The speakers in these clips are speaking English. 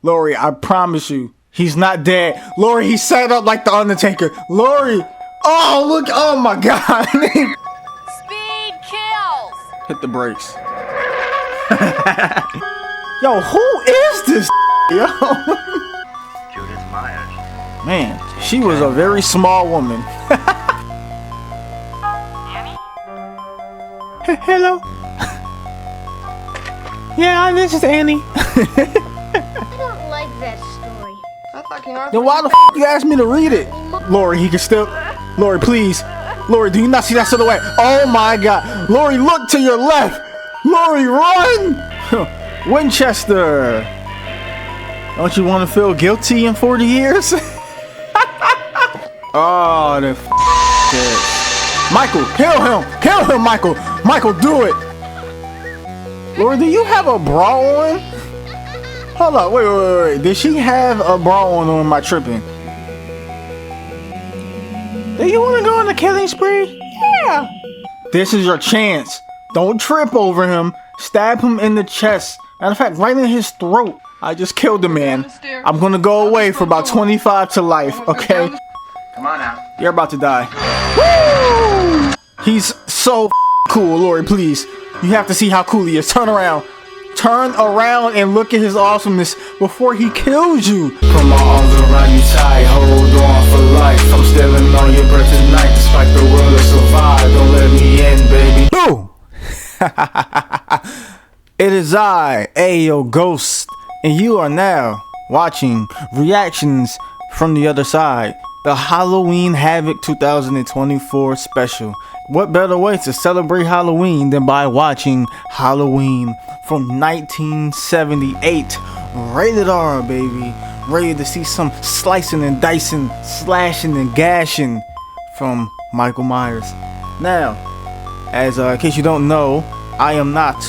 Laurie, I promise you, he's not dead. Laurie, he set up like the Undertaker. Laurie, oh look, oh my God. Speed kills. Hit the brakes. Yo, who is this? Yo. JudithMyers. Man, she was a very small woman. Hello. Yeah, this is Annie. I don't like that story. Then why the f you asked me to read it? Laurie, he can still. Laurie, please. Laurie, do you not see that silhouette? Oh my God. Laurie, look to your left. Laurie, run. Winchester. Don't you want to feel guilty in 40 years? Oh, the shit. Michael, kill him. Kill him, Michael. Michael, do it. Laurie, do you have a bra on? Hold up, wait. Did she have a bra on or am I tripping? Do you want to go on a killing spree? Yeah. This is your chance. Don't trip over him. Stab him in the chest. Matter of fact, right in his throat. I just killed the man. I'm gonna go away for about 25 to life, okay? Come on now. You're about to die. Woo! He's so cool, Laurie, please. You have to see how cool he is. Turn around. Turn around and look at his awesomeness before he kills you. Put my arms around you tight, hold on for life. I'm stealing on your breath tonight, despite the world to survive. Don't let me in, baby. Boom! It is I, Ayo Ghost, and you are now watching reactions from the other side. The Halloween Havoc 2024 special. What better way to celebrate Halloween than by watching Halloween from 1978. Rated R, baby. Ready to see some slicing and dicing, slashing and gashing from Michael Myers. Now, as in case you don't know, I am not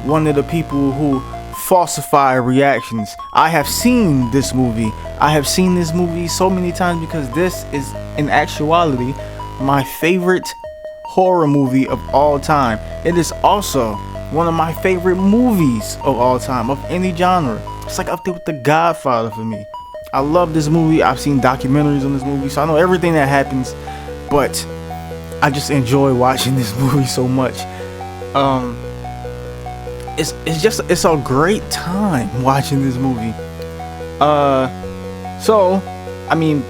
one of the people who falsify reactions. I have seen this movie. I have seen this movie so many times because this is in actuality my favorite horror movie of all time. It is also one of my favorite movies of all time, of any genre. It's like up there with The Godfather for me. I love this movie. I've seen documentaries on this movie, so I know everything that happens, but I just enjoy watching this movie so much. It's a great time watching this movie. So I mean,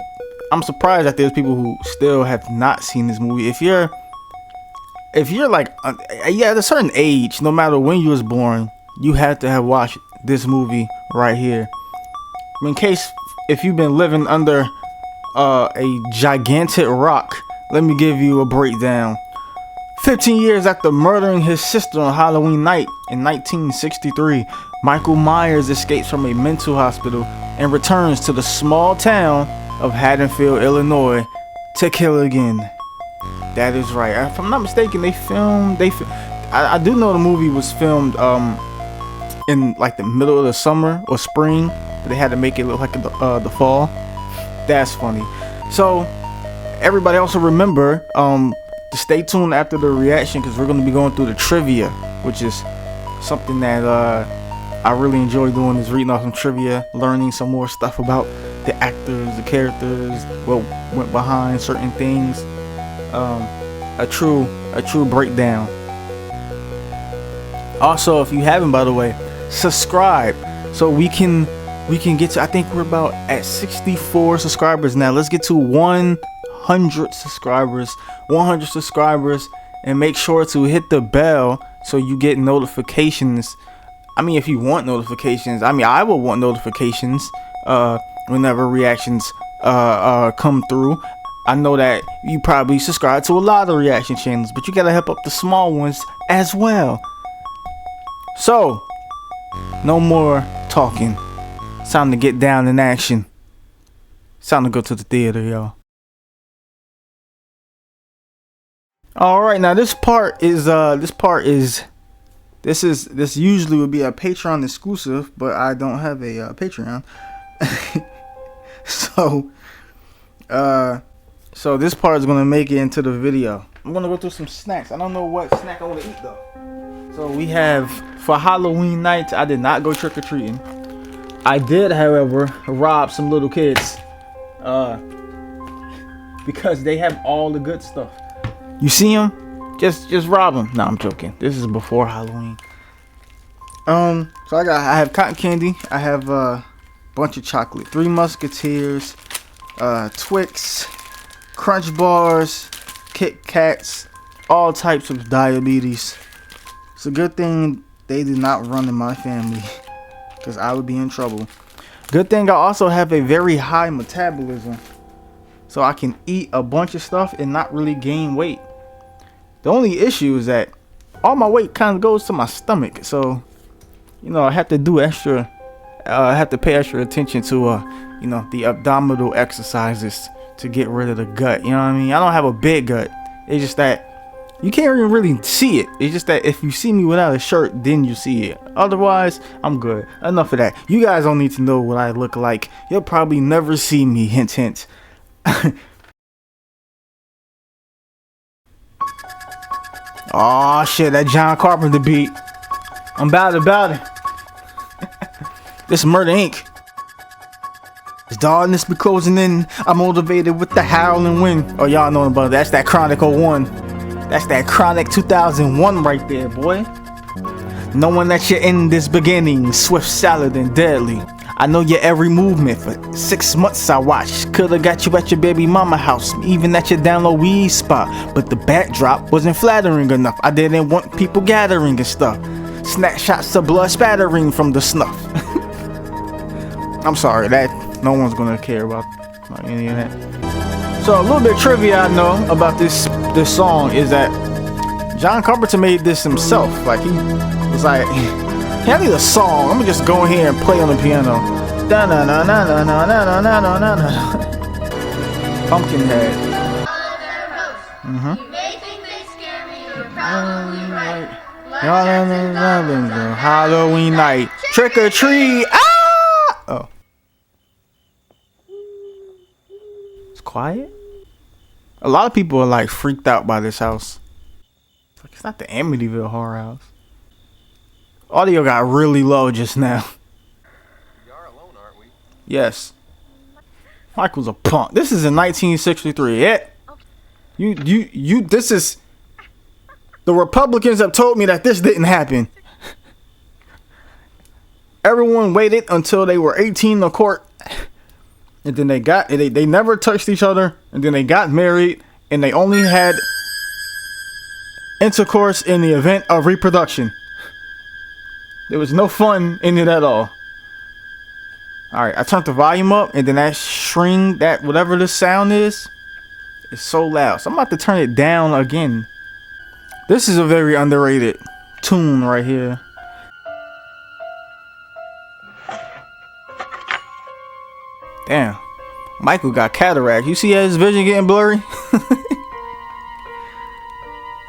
I'm surprised that there's people who still have not seen this movie. If you're like at a certain age, no matter when you was born, you had to have watched this movie right here. I mean, in case if you've been living under a gigantic rock, let me give you a breakdown. 15 years after murdering his sister on Halloween night in 1963, Michael Myers escapes from a mental hospital and returns to the small town of Haddonfield, Illinois, to kill again. That is right. If I'm not mistaken, I do know the movie was filmed in like the middle of the summer or spring, but they had to make it look like the fall. That's funny. So everybody also remember to stay tuned after the reaction, because we're going to be going through the trivia, which is something that I really enjoy doing, is reading off some trivia, learning some more stuff about the actors, the characters, what went behind certain things. A true breakdown. Also, if you haven't, by the way, subscribe so we can get to, I think we're about at 64 subscribers now. Let's get to 100 subscribers, and make sure to hit the bell so you get notifications. I mean, if you want notifications, I mean, I will want notifications whenever reactions come through. I know that you probably subscribe to a lot of reaction channels, but you gotta help up the small ones as well. So, no more talking. It's time to get down in action. It's time to go to the theater, y'all. All right, now this usually would be a Patreon exclusive, but I don't have a Patreon. So this part is gonna make it into the video. I'm gonna go through some snacks. I don't know what snack I want to eat though. So we have, for Halloween night, I did not go trick-or-treating. I did, however, rob some little kids. Because they have all the good stuff. You see them? Just rob them. No, I'm joking. This is before Halloween. So I have cotton candy. I have a bunch of chocolate. 3 Musketeers, Twix, Crunch Bars, Kit Kats, all types of diabetes. It's a good thing they did not run in my family, because I would be in trouble. Good thing I also have a very high metabolism, so I can eat a bunch of stuff and not really gain weight. The only issue is that all my weight kind of goes to my stomach, so you know I have to do extra. I have to pay extra attention to you know, the abdominal exercises to get rid of the gut. You know what I mean? I don't have a big gut. It's just that you can't even really see it. It's just that if you see me without a shirt, then you see it. Otherwise, I'm good. Enough of that. You guys don't need to know what I look like. You'll probably never see me. Hint, hint. Oh shit, that John Carpenter beat. I'm about it. This Murder Inc. As darkness be closing in, I'm motivated with the howling wind. Oh, y'all know about that. That's that Chronic 01. That's that Chronic 2001 right there, boy. Knowing that you're in this beginning, swift, solid, and deadly. I know your every movement for 6 months I watched. Could've got you at your baby mama house, even at your download weed spot. But the backdrop wasn't flattering enough. I didn't want people gathering and stuff. Snapshots of blood spattering from the snuff. I'm sorry, that no one's gonna care about any of that. So a little bit of trivia I know about this song is that John Carpenter made this himself. Like he was like, hey, I need a song. Let me just go in here and play on the piano. Da na na na na na na na na na na. Pumpkinhead. You may think they scare me, you're probably right. Halloween night. Trick or treat. Ah! Oh. It's quiet. A lot of people are like freaked out by this house. It's not the Amityville horror house. Audio got really low just now. We are alone, aren't we? Yes. Michael's a punk. This is in 1963. Yeah. You. This is. The Republicans have told me that this didn't happen. Everyone waited until they were 18 to court, and then they never touched each other, and then they got married, and they only had intercourse in the event of reproduction. There was no fun in it at all. Alright, I turned the volume up, and then that string, that whatever this sound is so loud. So I'm about to turn it down again. This is a very underrated tune right here. Damn, Michael got cataract. You see his vision getting blurry?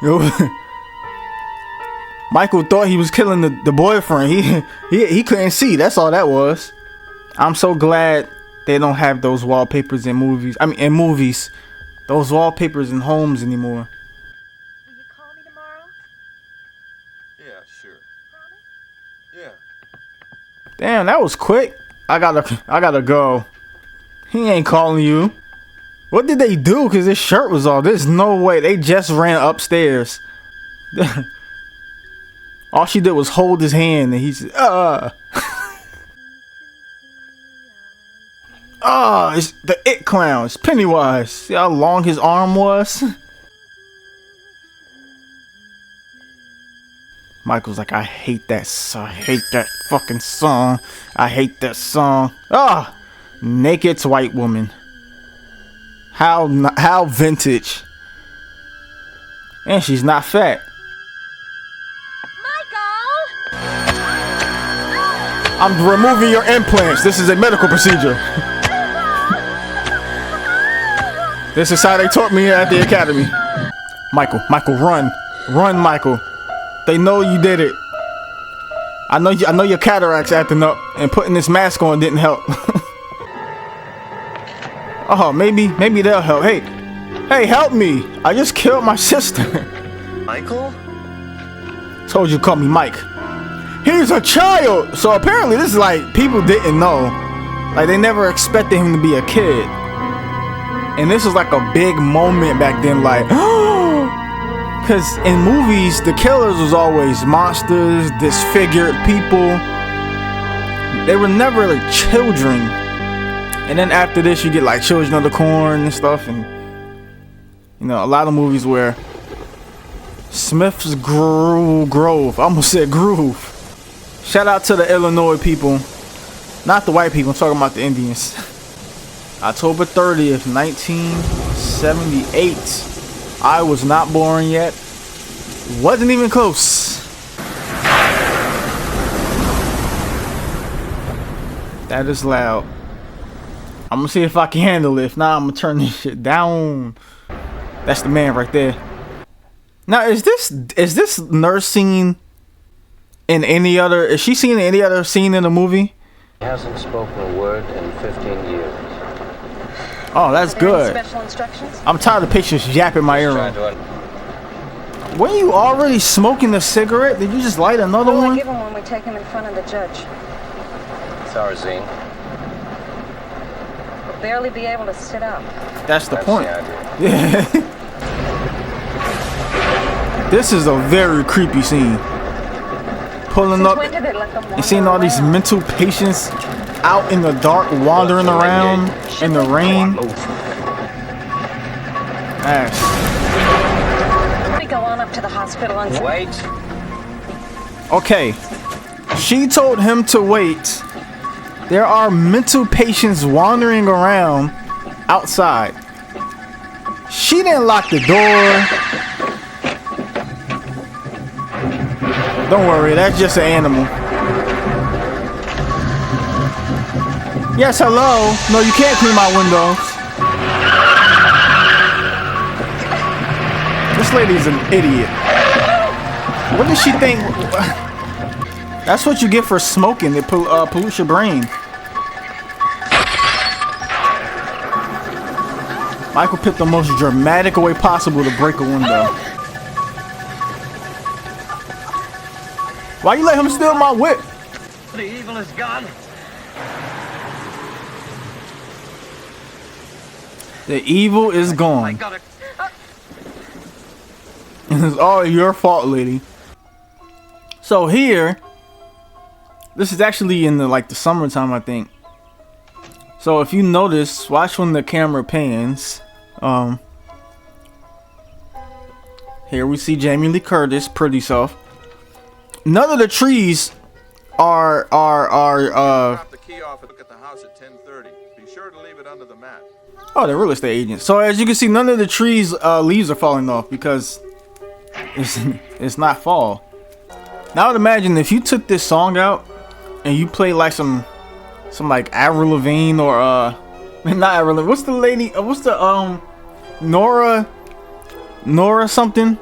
Yo, Michael thought he was killing the boyfriend. He couldn't see. That's all that was. I'm so glad they don't have those wallpapers in movies. I mean, in movies, those wallpapers in homes anymore. Will you call me tomorrow? Yeah, sure. Promise? Yeah. Damn, that was quick. I gotta go. He ain't calling you. What did they do? Cause his shirt was off. There's no way. They just ran upstairs. All she did was hold his hand, and he said, it's the It Clown. It's Pennywise. See how long his arm was? Michael's like, I hate that song. I hate that fucking song. I hate that song. Naked white woman. How vintage. And she's not fat. Michael! I'm removing your implants. This is a medical procedure. This is how they taught me at the academy. Michael, run. Run, Michael. They know you did it. I know your cataract's acting up, and putting this mask on didn't help. Oh, maybe they'll help. Hey, help me. I just killed my sister. Michael? Told you to call me Mike. he's a child. So apparently this is like people didn't know. Like they never expected him to be a kid. And this was like a big moment back then, like, because in movies, the killers was always monsters, disfigured people. They were never like children. And then after this, you get like Children of the Corn and stuff, and you know, a lot of movies where Smith's Grove, I almost said groove. Shout out to the Illinois people, not the white people. I'm talking about the Indians. October 30th, 1978. I was not born yet. Wasn't even close. That is loud. I'm gonna see if I can handle it. If not, I'm gonna turn this shit down. That's the man right there. Now, is this nurse scene in any other? Is she seen any other scene in the movie? He hasn't spoken a word in 15 years. Oh, that's good. Special instructions? I'm tired of patients yapping my ear on. Were you already smoking a cigarette? Did you just light another We'll one? give him when we take him in front of the judge. Sorry, Zine. We'll barely be able to sit up. That's the point. The idea. Yeah. This is a very creepy scene. Pulling Since up when did they let them and seeing all these wander mental patients out in the dark, wandering around in the rain. Ash. around? We go on up to the hospital and Wait. Okay. She told him to wait. There are mental patients wandering around outside. She didn't lock the door. Don't worry, that's just an animal. Yes, hello. No, you can't clean my windows. This lady's an idiot. What does she think? That's what you get for smoking. It pollutes your brain. Michael picked the most dramatic way possible to break a window. Why you let him steal my whip? The evil is gone. The evil is I gone. got it. It's all your fault, lady. So here, this is actually in the the summertime, I think. So if you notice, watch when the camera pans. Here we see JamieLeeCurtis, pretty self. None of the trees are Drop the key off and look at the house at 10:30. Be sure to leave it under the mat. Oh, they're real estate agents. So as you can see, none of the trees leaves are falling off because it's not fall. Now I would imagine if you took this song out and you played like some like Avril Lavigne or not Avril Lavigne. What's the lady? What's the Nora something?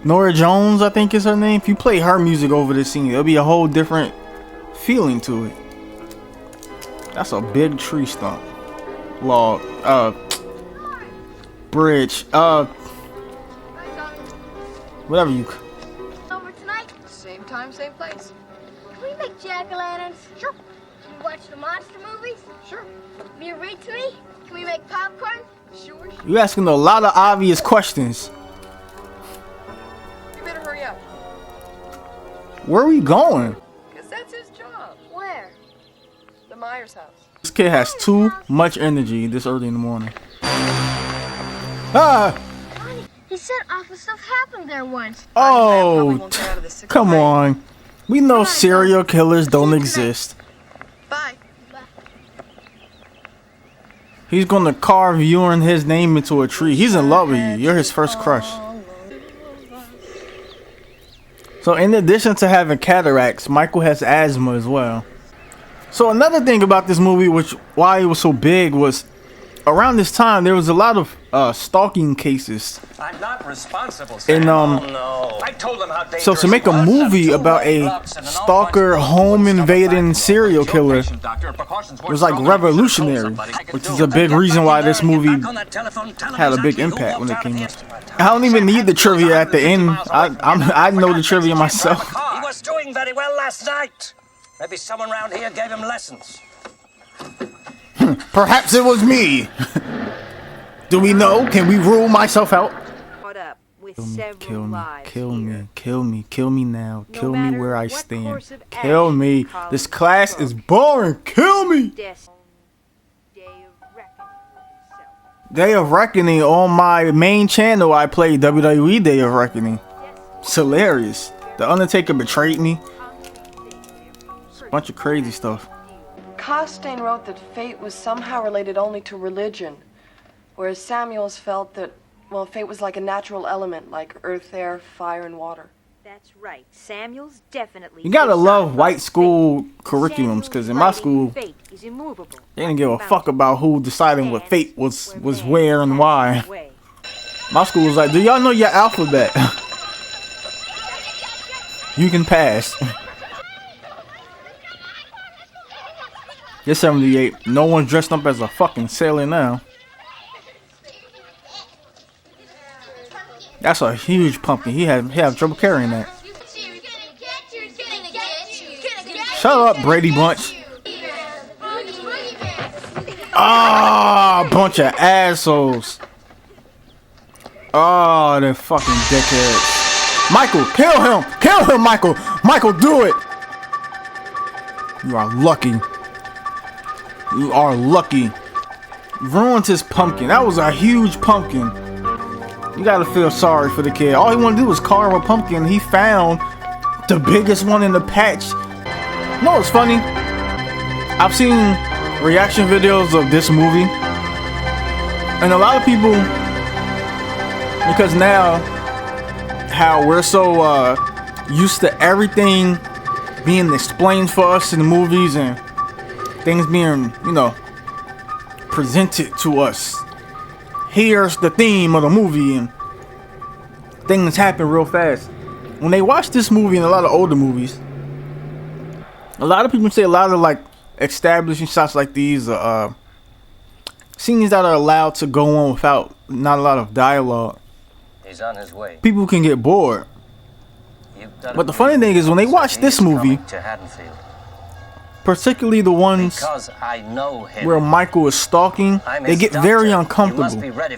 Nora Jones, I think is her name. If you play her music over this scene, there'll be a whole different feeling to it. That's a big tree stump. Log, bridge, whatever you. Over tonight? Same time, same place. Can we make jack-o'-lanterns? Sure. Can we watch the monster movies? Sure. Can you read to me? Can we make popcorn? Sure. You asking a lot of obvious questions. You better hurry up. Where are we going? Because that's his job. Where? The Myers house. This kid has too much energy this early in the morning. Ah! Honey, he said awful stuff happened there once. Oh, come on. We know serial killers don't exist. Bye. He's gonna carve you and his name into a tree. He's in love with you. You're his first crush. So in addition to having cataracts, Michael has asthma as well. So another thing about this movie, why it was so big, was around this time there was a lot of stalking cases. I'm not responsible, Sam. And no. I told them how dangerous so to make a movie about a stalker home invading serial killer was like revolutionary, which is a big reason why this movie had a big impact when it came out. I don't even need the trivia at the end. I know the trivia myself. He was doing sing very well last night. Maybe someone round here gave him lessons. Perhaps it was me. Do we know? Can we rule myself out? Caught up with Kill me, several kill me, lives kill here. me, kill me, kill me now. No Kill me matter where I what stand. course of Kill action me. college This class took. is boring. Kill me. Day of reckoning with itself. Day of Reckoning on my main channel. I played WWE Day of Reckoning. It's hilarious. The Undertaker betrayed me. Bunch of crazy stuff. Costain wrote that fate was somehow related only to religion, whereas Samuels felt that, well, fate was like a natural element, like earth, air, fire, and water. That's right. Samuels definitely. You gotta did love not white write school fate. curriculums, because in Samuels my writing school, fate is immovable. they didn't give a fuck about who deciding what fate was where and why. My school was like, do y'all know your alphabet? You can pass. You're 78. No one's dressed up as a fucking sailor now. That's a huge pumpkin. He had trouble carrying that. Shut up, Brady Bunch. Ah, bunch of assholes. Oh, they're fucking dickheads. Michael, kill him! Kill him, Michael! Michael, do it! You are lucky. You are lucky. Ruined his pumpkin. That was a huge pumpkin. You gotta feel sorry for the kid. All he wanted to do was carve a pumpkin. He found the biggest one in the patch. No, it's funny. I've seen reaction videos of this movie, and a lot of people, because now how we're so used to everything being explained for us in the movies and things being, you know, presented to us. Here's the theme of the movie, and things happen real fast. When they watch this movie and a lot of older movies, a lot of people say a lot of like establishing shots like these, scenes that are allowed to go on without not a lot of dialogue. He's on his way. People can get bored. But the funny thing is, when they watch this movie, To Haddonfield. particularly the ones Because I know him. where Michael is stalking, I'm they his get doctor. very You must uncomfortable. be ready.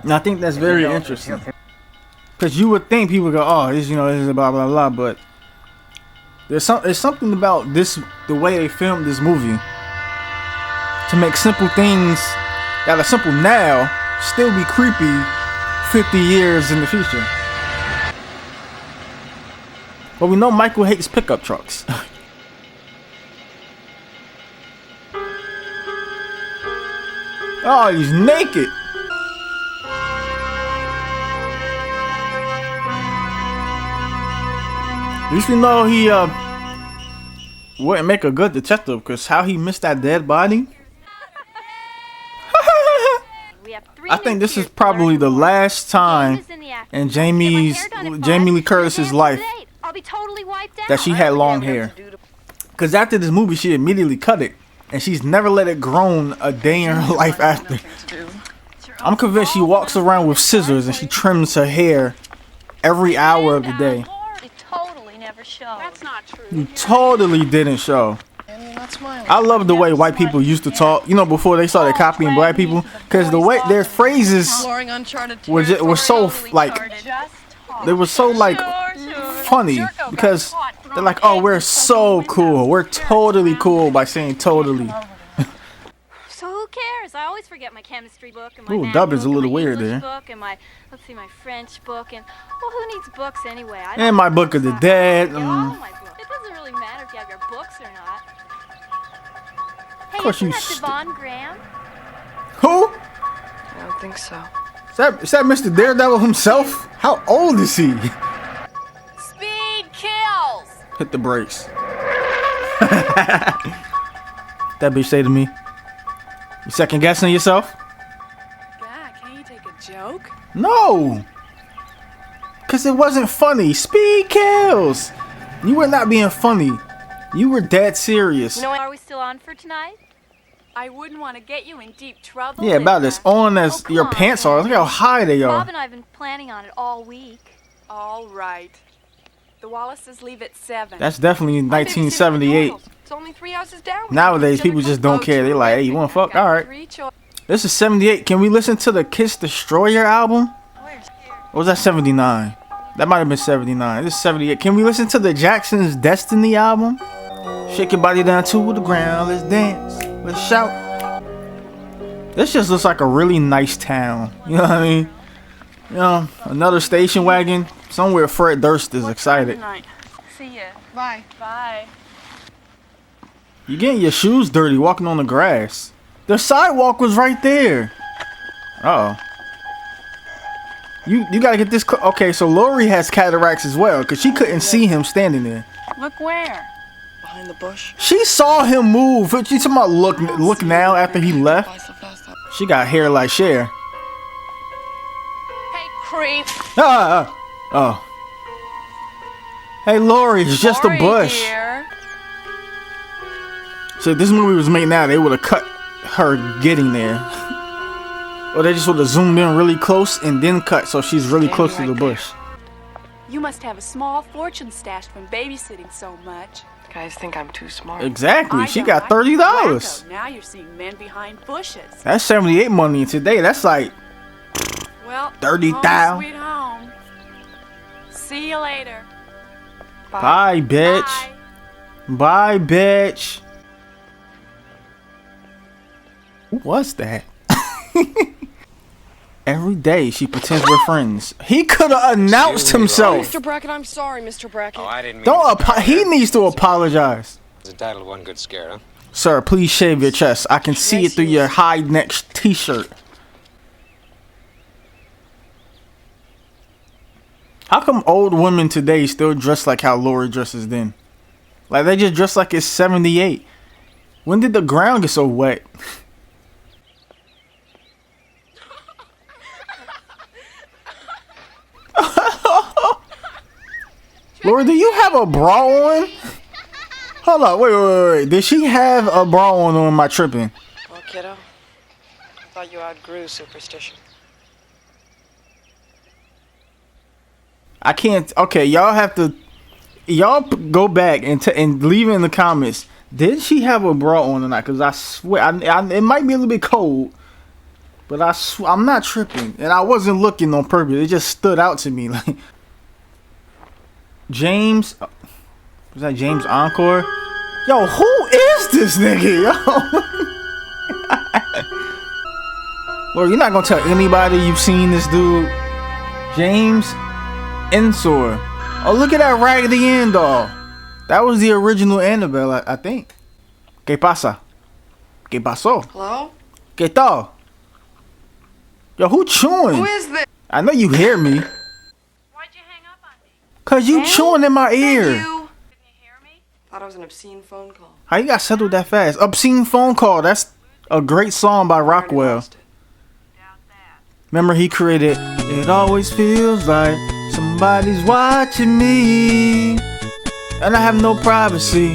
And I think that's If very you don't, interesting. Because you would think people go, oh, this, you know, this is blah blah blah, but there's something about this, the way they filmed this movie, to make simple things that are simple now still be creepy 50 years in the future. But we know Michael hates pickup trucks. Oh, he's naked. At least we know he wouldn't make a good detective, because how he missed that dead body. I think this is probably the last time in Jamie Lee Curtis's life that she had long hair. Because after this movie, she immediately cut it, and she's never let it grow a day in her life after. I'm convinced she walks around with scissors and she trims her hair every hour of the day. That's not true. You totally didn't show. I love the way white people used to talk, you know, before they started copying black people, because the way their phrases were so like, they were so like funny, because they're like, oh, we're so cool, we're totally cool by saying totally. So who cares? I always forget my chemistry book and my Ooh, math dub is a book little and my weird English there. book and my, let's see, my French book, and well, who needs books anyway? I And don't my Book of the Dead. all my books. It doesn't really matter if you have your books or not. Hey, course isn't you that st- Devon Graham? Who? I don't think so. Is that Mr. Daredevil himself? How old is he? Speed kills! Hit the brakes. That bitch say to me, you second guessing yourself? God, can't you take a joke? No. Because it wasn't funny. Speed kills. You were not being funny. You were dead serious. You know, are we still on for tonight? I wouldn't want to get you in deep trouble. Yeah, about as on as come your on, pants are. Look how high they Bob are. and I have been planning on it all week. All right. The Wallaces leave at 7. That's definitely 1978. It's only 3 houses down. Nowadays, people just don't care. They like, hey, you want to fuck? All right. This is 78. Can we listen to the Kiss Destroyer album? Or was that 79? That might have been 79. This is 78. Can we listen to the Jackson's Destiny album? Shake your body down to the ground. Let's dance. Let's shout. This just looks like a really nice town. You know what I mean? You know, another station wagon. Somewhere Fred Durst is excited. See ya. Bye. Bye. You getting your shoes dirty walking on the grass. The sidewalk was right there. Uh-oh. You gotta get this. Okay, so Laurie has cataracts as well, because she couldn't see him standing there. Look where? Behind the bush. She saw him move. She talking about look now after he left. She got hair like Cher. Hey, creep. Oh. Hey, Laurie, it's just a bush. Dear. So if this movie was made now, they would have cut her getting there. Or they just would have zoomed in really close and then cut so she's really close to the bush. You must have a small fortune stashed from babysitting so much. Guys think I'm too smart. Exactly. She got I $30. wacko. Now you're seeing men behind bushes. That's 78 money today. That's like Well, 30,000. home sweet home. See you later. Bye, bitch. Bye, bitch. Who was that? Every day she pretends we're friends. He could have announced himself. Mr. Brackett, I'm sorry, Mr. Brackett. Oh, I didn't mean Don't. He needs to apologize. It's entitled one good scare, huh? Sir, please shave your chest. I can see it through your high neck t-shirt. How come old women today still dress like how Laurie dresses then? Like they just dress like it's 78. When did the ground get so wet? Laurie, do you have a bra on? Hold on, wait. Did she have a bra on or am I tripping? Well, kiddo, I thought you outgrew superstition. I can't. Okay, y'all have to. Y'all go back and leave it in the comments. Did she have a bra on or not? Because I swear, it might be a little bit cold, but I'm not tripping, and I wasn't looking on purpose. It just stood out to me. Like James, was that James Encore? Yo, who is this nigga? Yo, Lord, you're not gonna tell anybody you've seen this dude, James Ensor. Oh, look at that Raggedy Ann doll. That was the original Annabelle, I think. ¿Qué pasa? ¿Qué pasó? Hello? ¿Qué tal? Yo, who chewing? Who is this? I know you hear me. Why'd you hang up on me? Cause you chewing in my ear. You. Didn't you hear me? Thought it was an obscene phone call. How you got settled that fast? Obscene Phone Call. That's a great song by Rockwell. Remember he created It Always Feels Like Somebody's Watching Me and I have no privacy.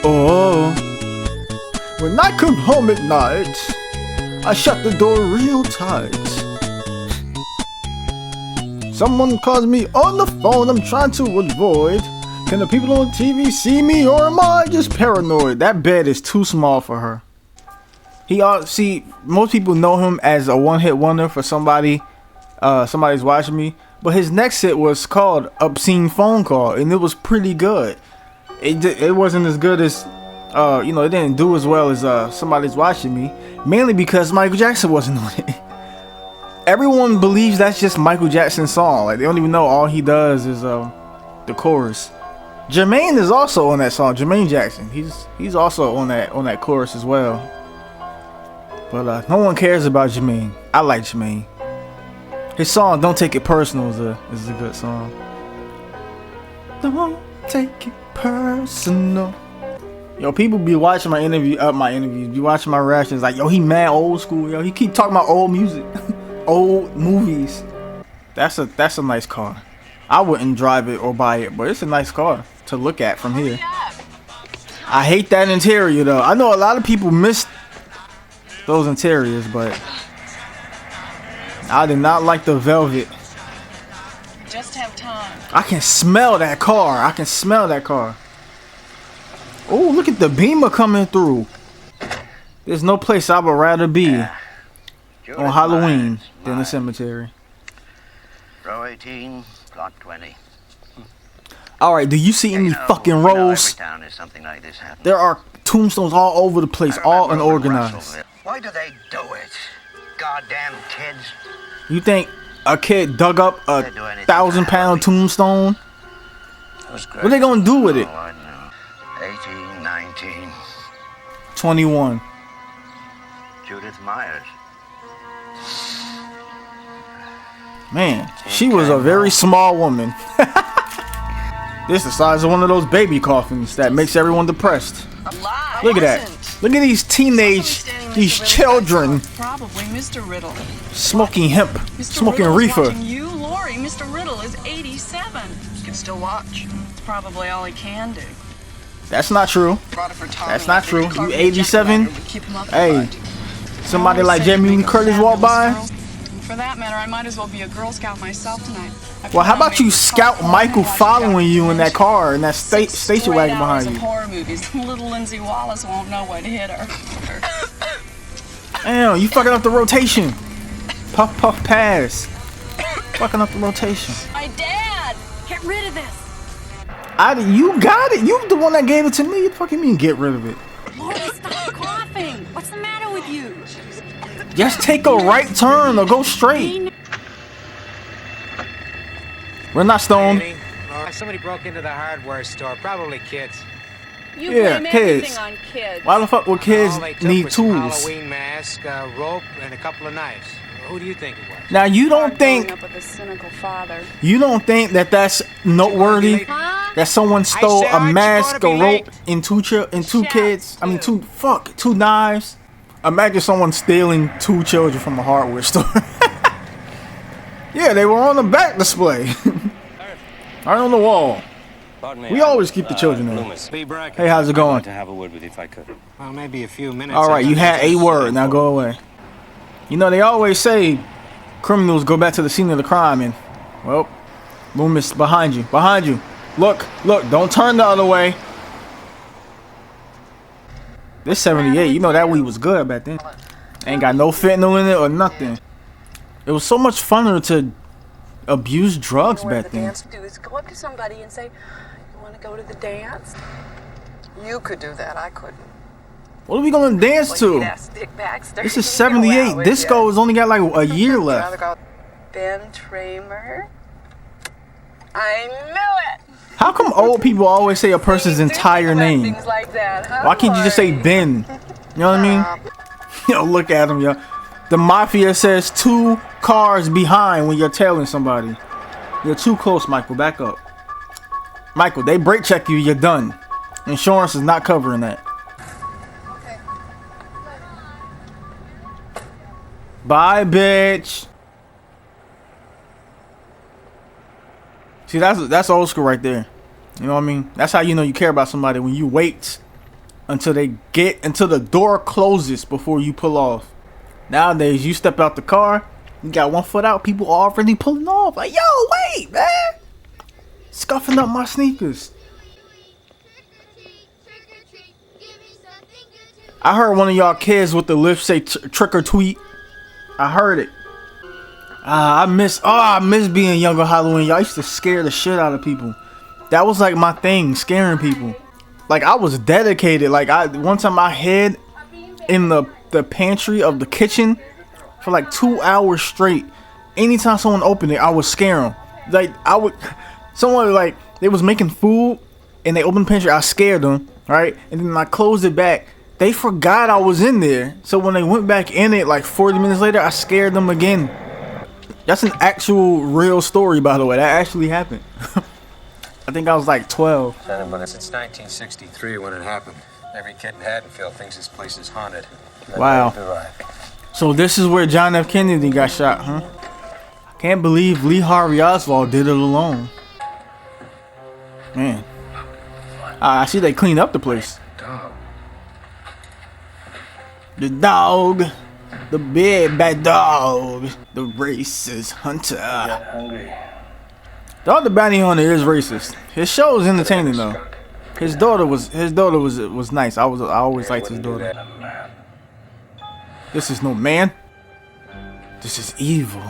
Oh, when I come home at night, I shut the door real tight. Someone calls me on the phone I'm trying to avoid. Can the people on TV see me or am I just paranoid? That bed is too small for her. See, most people know him as a one-hit wonder for Somebody's Watching Me. But his next hit was called Obscene Phone Call, and it was pretty good. It wasn't as good as, it didn't do as well as Somebody's Watching Me, mainly because Michael Jackson wasn't on it. Everyone believes that's just Michael Jackson's song. Like they don't even know all he does is the chorus. Jermaine is also on that song. Jermaine Jackson, he's also on that chorus as well. But no one cares about Jermaine. I like Jermaine. His song "Don't Take It Personal" is a good song. Don't take it personal. Yo, people be watching my interviews, be watching my reactions like, yo, he mad old school. Yo, he keep talking about old music, old movies. That's a nice car. I wouldn't drive it or buy it, but it's a nice car to look at from here. I hate that interior though. I know a lot of people miss those interiors, but I did not like the velvet Just have time. I can smell that car. I can smell that car. Oh, look at the Beamer coming through. There's no place I would rather be on Halloween than the cemetery. Row 18, plot 20. Alright, do you see any fucking rolls? Every town is something like this happening. There are tombstones all over the place, all unorganized. Why do they do it? Goddamn kids. You think a kid dug up a 1,000-pound tombstone? What are they gonna do with it? 18, 19. 21. JudithMyers. Man, she was a very small woman. This is the size of one of those baby coffins that makes everyone depressed. Look at that. Look at these these children. Probably Mr. Riddle. Smoking hemp, smoking reefer. You, Laurie, Mr. Riddle is 87. He can still watch. It's probably all he can do. That's not true. That's not true. You 87? Hey, somebody like JamieLeeCurtis walk by? For that matter, I might as well be a Girl Scout myself tonight. Well, how about you Scout Michael following you in that car, in that station wagon behind you? Horror movies. Little Lindsay Wallace won't know what hit her. Damn, you fucking up the rotation. Puff, puff, pass. Fucking up the rotation. My dad! Get rid of this! You got it. You the one that gave it to me. What the fuck you mean get rid of it? Laurie, stop coughing! What's the matter with you? Just take a right turn or go straight. We're not stoned. Somebody broke into the hardware store, probably kids. You Yeah, blame kids. everything on kids. Why the fuck would kids All they took need was some tools? Halloween mask, rope, and a couple of knives. Who do you think it was? Now you don't think Up with a cynical father. that that's noteworthy? Huh? That someone stole said, a aren't you mask, a gonna be rope, late? and two kids? I mean, Two. two knives. Imagine someone stealing 2 children from a hardware store. Yeah, they were on the back display. Right on the wall. We always keep the children there. Hey, how's it going? To have a word with you if I could. Well, maybe a few minutes. All right, you had a word. Now go away. You know, they always say criminals go back to the scene of the crime, and, well, Loomis behind you. Behind you. Look, don't turn the other way. This 78, you know that weed was good back then. Ain't got no fentanyl in it or nothing. It was so much funner to abuse drugs back then. Do is go up to somebody and say, "You want to go to the dance?" You could do that. I couldn't. What are we gonna dance to? This is 78. Disco has only got like a year left. Ben Tramer. I knew it. How come old people always say a person's entire name? Like that, huh? Why can't you just say Ben? You know what I mean? Yo, look at him, yo. The mafia says 2 cars behind when you're tailing somebody. You're too close, Michael. Back up. Michael, they brake check you, you're done. Insurance is not covering that. Bye, bitch. See, that's old school right there. You know what I mean? That's how you know you care about somebody, when you wait until the door closes before you pull off. Nowadays, you step out the car, you got 1 foot out, people are already pulling off. Like, yo, wait, man. Scuffing up my sneakers. I heard one of y'all kids with the lips say trick or tweet. I heard it. I miss being young on Halloween. Y'all used to scare the shit out of people. That was like my thing, scaring people. Like, I was dedicated. Like, one time I hid in the pantry of the kitchen for like 2 hours straight. Anytime someone opened it, I would scare them. Like, someone, like, they was making food and they opened the pantry, I scared them, right? And then I closed it back. They forgot I was in there. So when they went back in it like 40 minutes later, I scared them again. That's an actual real story, by the way. That actually happened. I think I was like 12. But it's 1963 when it happened. Every kid in Haddonfield thinks this place is haunted. Wow. So this is where John F. Kennedy got shot, huh? I can't believe Lee Harvey Oswald did it alone. Man. I see they cleaned up the place. The dog. The big bad dog. The racist hunter. Hungry. Dog the Bounty Hunter is racist. His show is entertaining though. His daughter was nice. I always liked his daughter. This is no man. This is evil.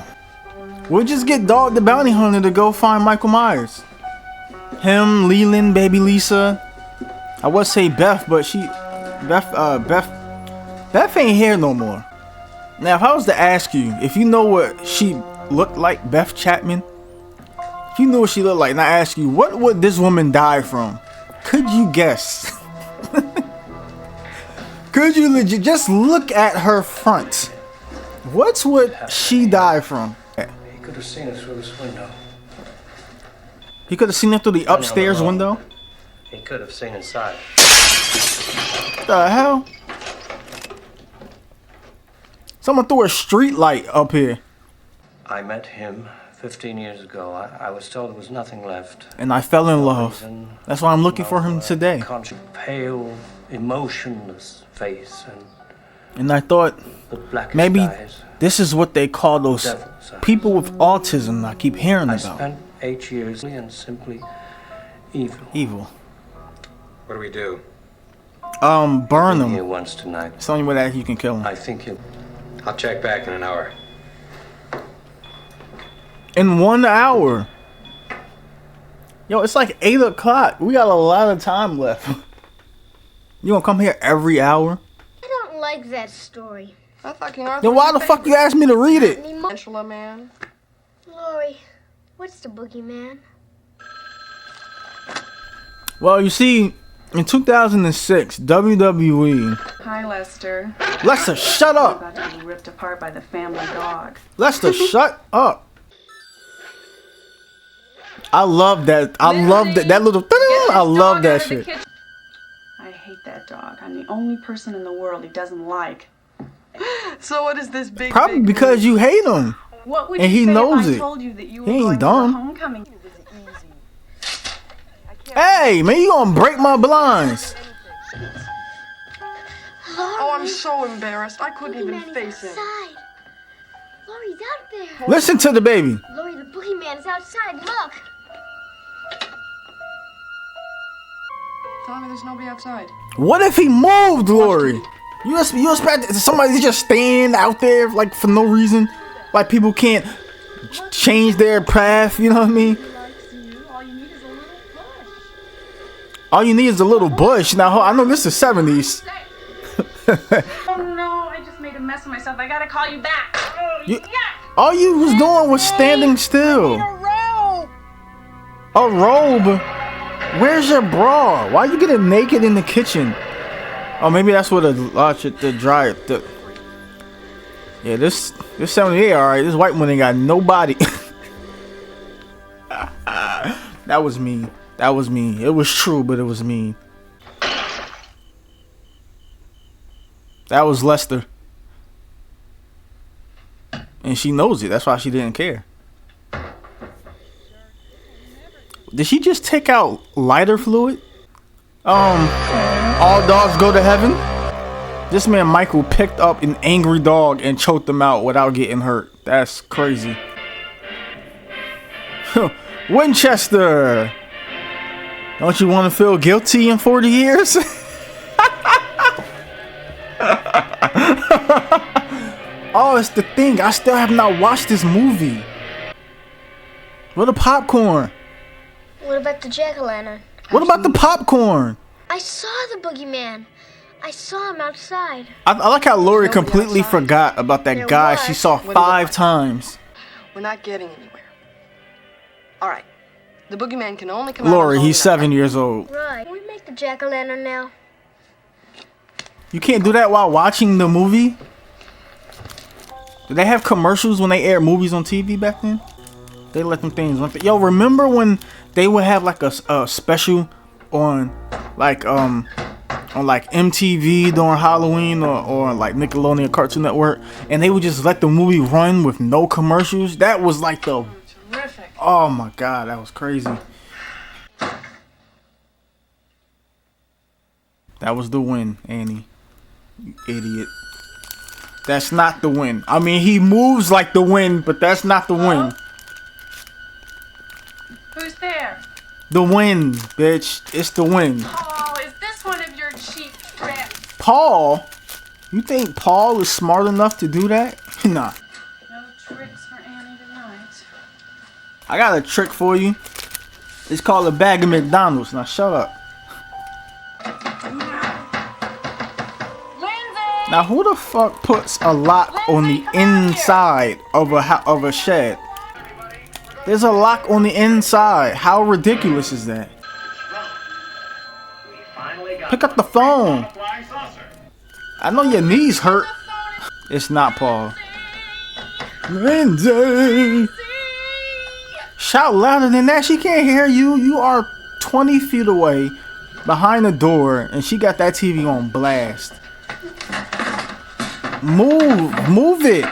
We'll just get Dog the Bounty Hunter to go find Michael Myers. Him, Leland, baby Lisa. I would say Beth, but Beth ain't here no more. Now, if I was to ask you, if you know what she looked like, Beth Chapman, if you knew what she looked like, and I ask you, what would this woman die from? Could you guess? Could you legit just look at her front? What's what she died from? He could have seen it through this window. He could have seen it through the upstairs window? He could have seen inside. The hell? Someone threw a street light up here. I met him 15 years ago. I was told there was nothing left. And I fell in love. That's why I'm looking for him today. Pale, emotionless face and I thought maybe this is what they call those people with autism I keep hearing about. I spent 8 years and simply evil. Evil. What do we do? Burn them. Here once tonight. It's the only way that you can kill him. I think you. I'll check back in an hour. In 1 hour. Yo, it's like 8 o'clock. We got a lot of time left. You gonna come here every hour? I don't like that story. I thought King Arthur. Then why the fuck you asked me to read it? Angela, man. Laurie, what's the boogeyman? Well, you see, in 2006, WWE. Hi, Lester. Lester, shut up. I'm about to be ripped apart by the family dog. Lester, shut up. I love that. I love that little. I love that shit. I hate that dog. I'm the only person in the world he doesn't like. So what is this big? Probably because you hate him. What would and you he say knows if I it. told you that you were He ain't going dumb. to homecoming? Hey, man, you gonna break my blinds? Oh, I'm so embarrassed. I couldn't even face him. Outside. Laurie's out there. Listen to the baby. Laurie, the boogeyman is outside. Look. Tommy, there's nobody outside. What if he moved, Laurie? You expect somebody to just stand out there like for no reason? Like people can't change their path, you know what I mean? All you need is a little bush. Now, I know this is 70s. Oh no, I just made a mess of myself. I gotta call you back. All you was doing was standing still. A robe? Where's your bra? Why you getting naked in the kitchen? Oh, maybe that's what the dryer. Yeah, this 78, alright. This white one ain't got no body. That was mean. That was mean. It was true, but it was mean. That was Lester. And she knows it. That's why she didn't care. Did she just take out lighter fluid? All dogs go to heaven? This man Michael picked up an angry dog and choked him out without getting hurt. That's crazy. Winchester! Don't you want to feel guilty in 40 years? Oh, it's the thing. I still have not watched this movie. Where the popcorn? What about the jack-o'-lantern? What about the popcorn? I saw the boogeyman. I saw him outside. I like how Laurie completely forgot about that guy she saw 5 times. We're not getting anywhere. All right. The boogeyman can only come out. Laurie, he's 7 years old. Right. Can we make the jack-o'-lantern now? You can't do that while watching the movie? Did they have commercials when they aired movies on TV back then? They let them things run. Yo, remember when they would have like a special on like MTV during Halloween or like Nickelodeon Cartoon Network, and they would just let the movie run with no commercials? That was like the Terrific. Oh my god, that was crazy. That was the win, Annie. You idiot. That's not the win. I mean, he moves like the win, but that's not the win. The wind, bitch. It's the wind. Oh, is this one of your cheap tricks? Paul? You think Paul is smart enough to do that? Nah. No tricks for Annie tonight. I got a trick for you. It's called a bag of McDonald's. Now shut up. Lindsay! Now who the fuck puts a lock on the inside of a shed? There's a lock on the inside. How ridiculous is that? Pick up the phone. I know your knees hurt. It's not Paul. Lindsay! Shout louder than that. She can't hear you. You are 20 feet away behind the door and she got that TV on blast. Move it.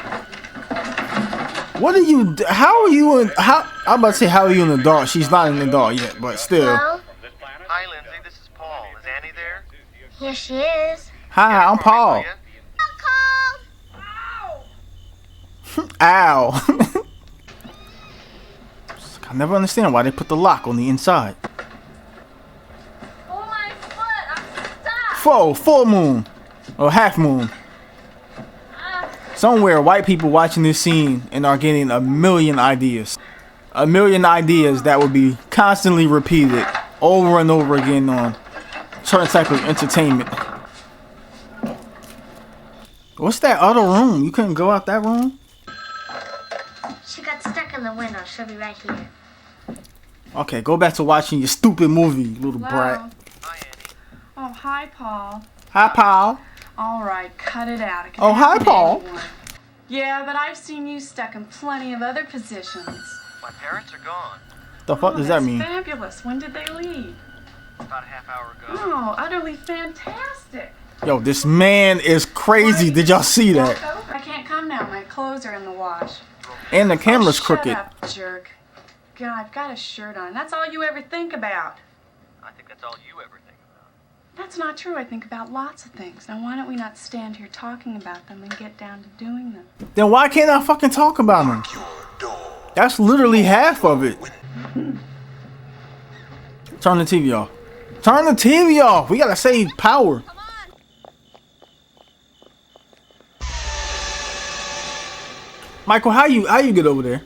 What are you? How are you in? I'm about to say, how are you in the dark? She's not in the dark yet, but still. Hello? Hi, Lindsay. This is Paul. Is Annie there? Here she is. Hi, I'm Paul. Ow. I never understand why they put the lock on the inside. Oh, my foot. I'm stuck. Full moon or half moon. Somewhere, white people watching this scene and are getting a million ideas. A million ideas that will be constantly repeated over and over again on certain type of entertainment. What's that other room? You couldn't go out that room? She got stuck in the window. She'll be right here. Okay, go back to watching your stupid movie, little brat. Hi, Annie. Oh, hi, Paul. Hi, Paul. All right, cut it out. Oh, hi, Paul. Yeah, but I've seen you stuck in plenty of other positions. My parents are gone. The fuck does that mean? Fabulous. When did they leave? About a half hour ago. Oh, utterly fantastic. Yo, this man is crazy. Did y'all see that? I can't come now. My clothes are in the wash. And the camera's crooked. Shut up, jerk. God, I've got a shirt on. That's all you ever think about. I think that's all you ever think about. That's not true. I think about lots of things. Now, why don't we not stand here talking about them and get down to doing them? Then why can't I fucking talk about them? That's literally half of it. Turn the TV off. Turn the TV off. We gotta save power. Michael, how you get over there?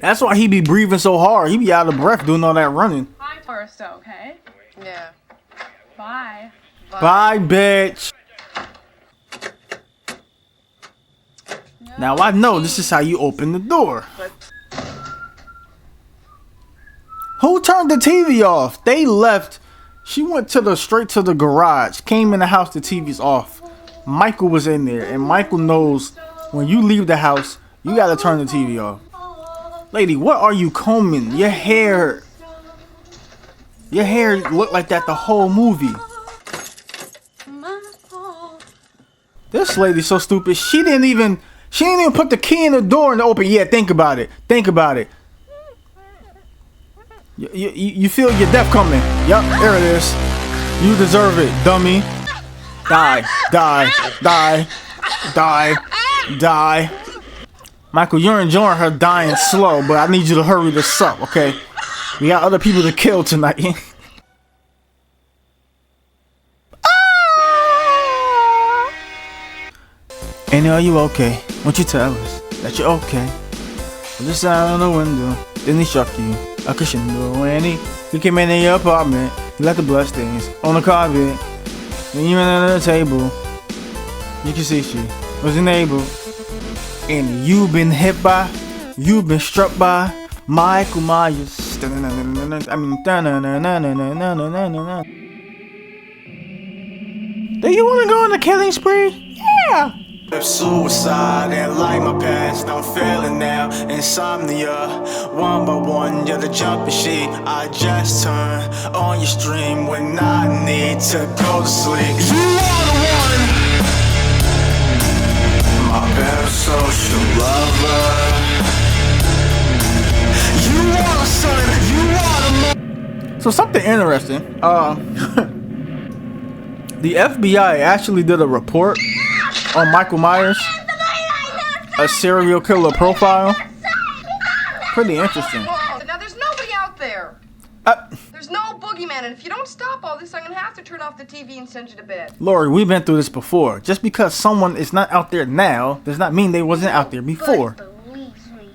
That's why he be breathing so hard. He be out of breath doing all that running. Bye first, okay? Yeah. Bye. Bye, bitch. Now I know this is how you open the door. Who turned the TV off? They left. She went straight to the garage. Came in the house. The TV's off. Michael was in there, and Michael knows when you leave the house, you gotta turn the TV off. Lady, what are you combing? Your hair looked like that the whole movie. This lady's so stupid. She didn't even put the key in the door and open. Yeah, think about it. Think about it. You feel your death coming. Yup, there it is. You deserve it, dummy. Die, die, die, die, die. Michael, you're enjoying her dying slow, but I need you to hurry this up, okay? We got other people to kill tonight. Annie, are you okay? Won't you tell us that you're okay? Well, just out of the window, then he struck you. A crescendo, Annie. You came in your apartment, you left the blood stains on the carpet. Then you went under the table. You can see she wasn't able. And you've been struck by MichaelMyers. I mean, do you want to go on a killing spree? Yeah. Suicide and like my past, I'm failing now. Insomnia, one by one, you're the jumping sheet. I just turn on your stream when I need to go to sleep. You are the one, my better social lover. You are the sun, you are the moon. So something interesting. The FBI actually did a report on MichaelMyers, a serial killer profile. pretty interesting. Now there's nobody out there. There's no boogeyman, and if you don't stop all this, I'm gonna have to turn off the TV and send you to bed. Laurie, we've been through this before. Just because someone is not out there now does not mean they wasn't out there before. Believe me.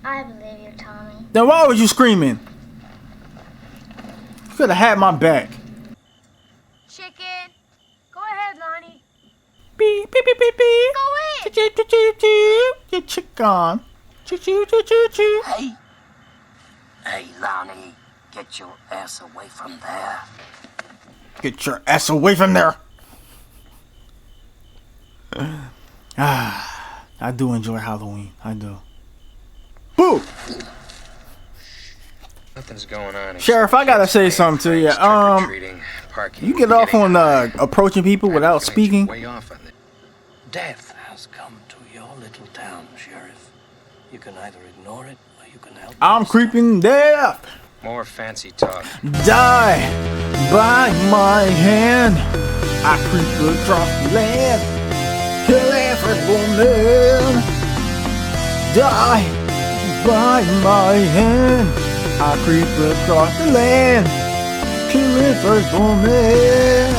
I believe you, Tommy. Then why was you screaming? You could have had my back. Chicken. Go ahead, Lonnie. Beep, beep, beep, beep, beep. Go ahead. Choo, choo, choo, choo. Your chicken. Choo, choo, choo, choo, choo. Hey, Lonnie, get your ass away from there. Get your ass away from there. I do enjoy Halloween. I do. Boo! Nothing's going on. Sheriff, I gotta say something to you. You get off on approaching people without speaking. Way off on the Death has come to your little town, Sheriff. You can either ignore it or you can help. I'm creeping death. more fancy talk. Die by my hand. I creep across the land. Kill every woman. Die by my hand. I creep across the land. Kill every woman.